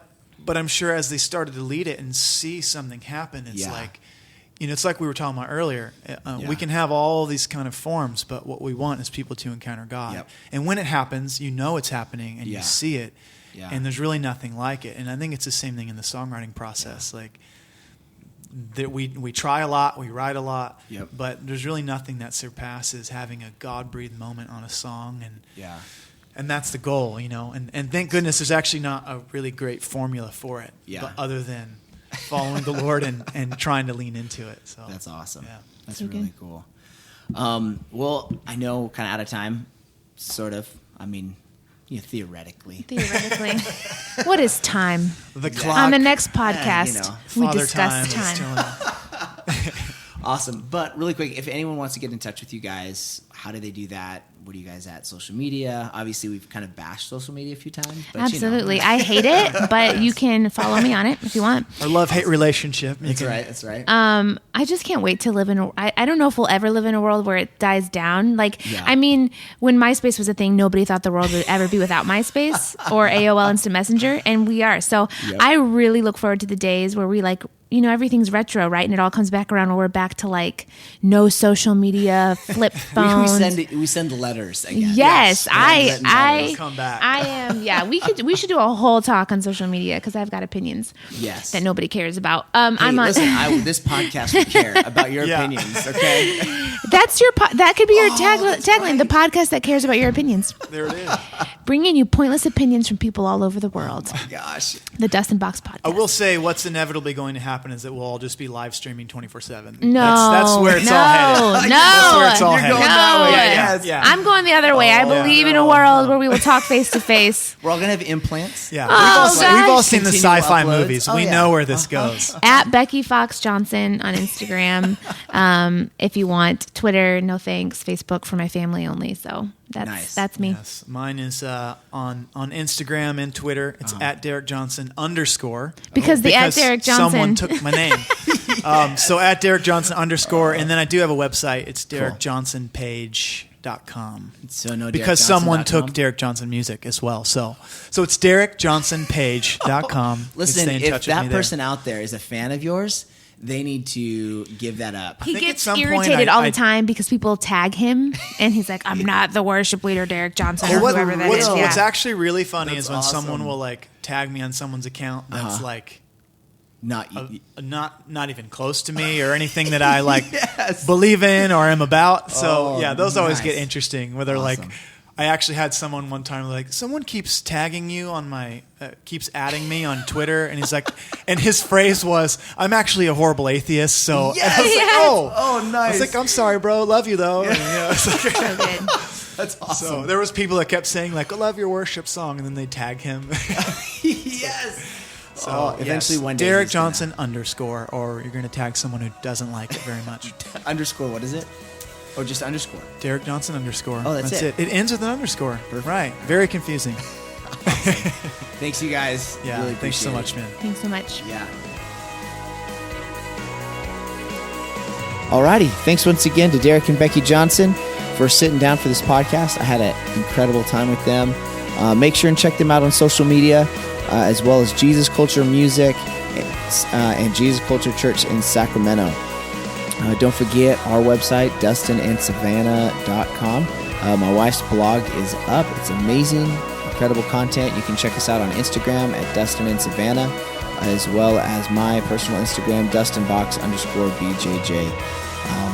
I'm sure as they started to lead it and see something happen, it's like, you know, it's like we were talking about earlier. We can have all these kind of forms, but what we want is people to encounter God. Yep. And when it happens, you know it's happening, and you see it, Yeah. and there's really nothing like it. And I think it's the same thing in the songwriting process. Like, that we try a lot, we write a lot, but there's really nothing that surpasses having a God-breathed moment on a song, and that's the goal, you know. And thank goodness there's actually not a really great formula for it, but other than following the Lord and trying to lean into it. So That's awesome. Yeah. That's So really good. cool. Well, I know kind of out of time, sort of. I mean, theoretically. Theoretically. What is time? The clock. On the next podcast, you know. we Father discuss is time. telling- Awesome. But really quick, if anyone wants to get in touch with you guys, how do they do that? What are you guys at? Social media? Obviously, we've kind of bashed social media a few times. But Absolutely. I hate it, but you can follow me on it if you want. Our love-hate relationship. That's right. That's right. I just can't wait to live in I don't know if we'll ever live in a world where it dies down. Like, I mean, when MySpace was a thing, nobody thought the world would ever be without MySpace or AOL Instant Messenger, and we are. So I really look forward to the days where we everything's retro, right? And it all comes back around where we're back to like no social media, flip phones. we send letters again. Yes, Come back. I am. Yeah, we should do a whole talk on social media because I've got opinions. Yes. That nobody cares about. Hey, I'm on. listen, this podcast will care about your opinions. Okay. That's that could be your tagline. The podcast that cares about your opinions. There it is. Bringing you pointless opinions from people all over the world. Gosh. The Dustin Box Podcast. I will say what's inevitably going to happen is that we'll all just be live streaming 24/7. No, that's where it's all headed. No, That's where it's all headed. going that way. Yeah, yeah. I'm going the other way. I believe in a world where we will talk face to face. We're all going to have implants. Yeah, Oh, we've all gosh. seen the Continual sci-fi uploads. movies. Oh, We yeah. know where this goes. At Becky Fox Johnson on Instagram. If you want Twitter, no thanks. Facebook for my family only. So Nice. that's me. Yes, mine is on Instagram and Twitter. It's at Derek Johnson _. Because the at Derek Johnson. Someone took my name. So at Derek Johnson _, and then I do have a website. It's DerekJohnsonPage.com. So no Because someone DerekJohnson.com? took Derek Johnson music as well. So it's DerekJohnsonPage.com. Listen, Stay in if touch with me that there. person out there is a fan of yours, they need to give that up. He think at gets some point irritated all I- the time because people tag him, and he's like, "I'm not the worship leader, Derek Johnson, or Well, whoever that is." what's Yeah. actually really funny That's is when someone awesome. will like tag me on someone's account that's like Not not even close to me or anything that I like believe in or am about. So Oh, those always nice. get interesting. Where they're like, Awesome. I actually had someone one time like, someone keeps tagging you on my, keeps adding me on Twitter, and he's like, and his phrase was, "I'm actually a horrible atheist." So and I was Yes. like, oh, Oh, nice. I was like, "I'm sorry, bro. Love you though." And, it's like- So good. That's awesome. so there was people that kept saying like, "I love your worship song," and then they tag him. Yes. So eventually yes, one day Derek he's gonna- Johnson _, or you're going to tag someone who doesn't like it very much. Underscore, what is it? Or just underscore? Derek Johnson _. Oh, that's it. It ends with an underscore. Perfect. Right. Very confusing. Thanks, you guys. Yeah. Really Thanks so appreciate much, it. man. Thanks so much. Yeah. Alrighty, thanks once again to Derek and Becky Johnson for sitting down for this podcast. I had an incredible time with them. Make sure and check them out on social media, as well as Jesus Culture Music and Jesus Culture Church in Sacramento. Don't forget our website, DustinandSavannah.com. My wife's blog is up. It's amazing, incredible content. You can check us out on Instagram at Dustin and Savannah, as well as my personal Instagram, DustinBox_BJJ.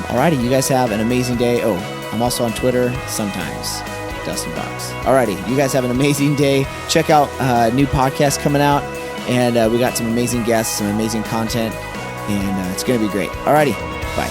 Alrighty, you guys have an amazing day. Oh, I'm also on Twitter sometimes, DustinBox. Alrighty, you guys have an amazing day. Check out new podcast coming out, and we got some amazing guests, some amazing content, and it's going to be great. Alrighty, bye.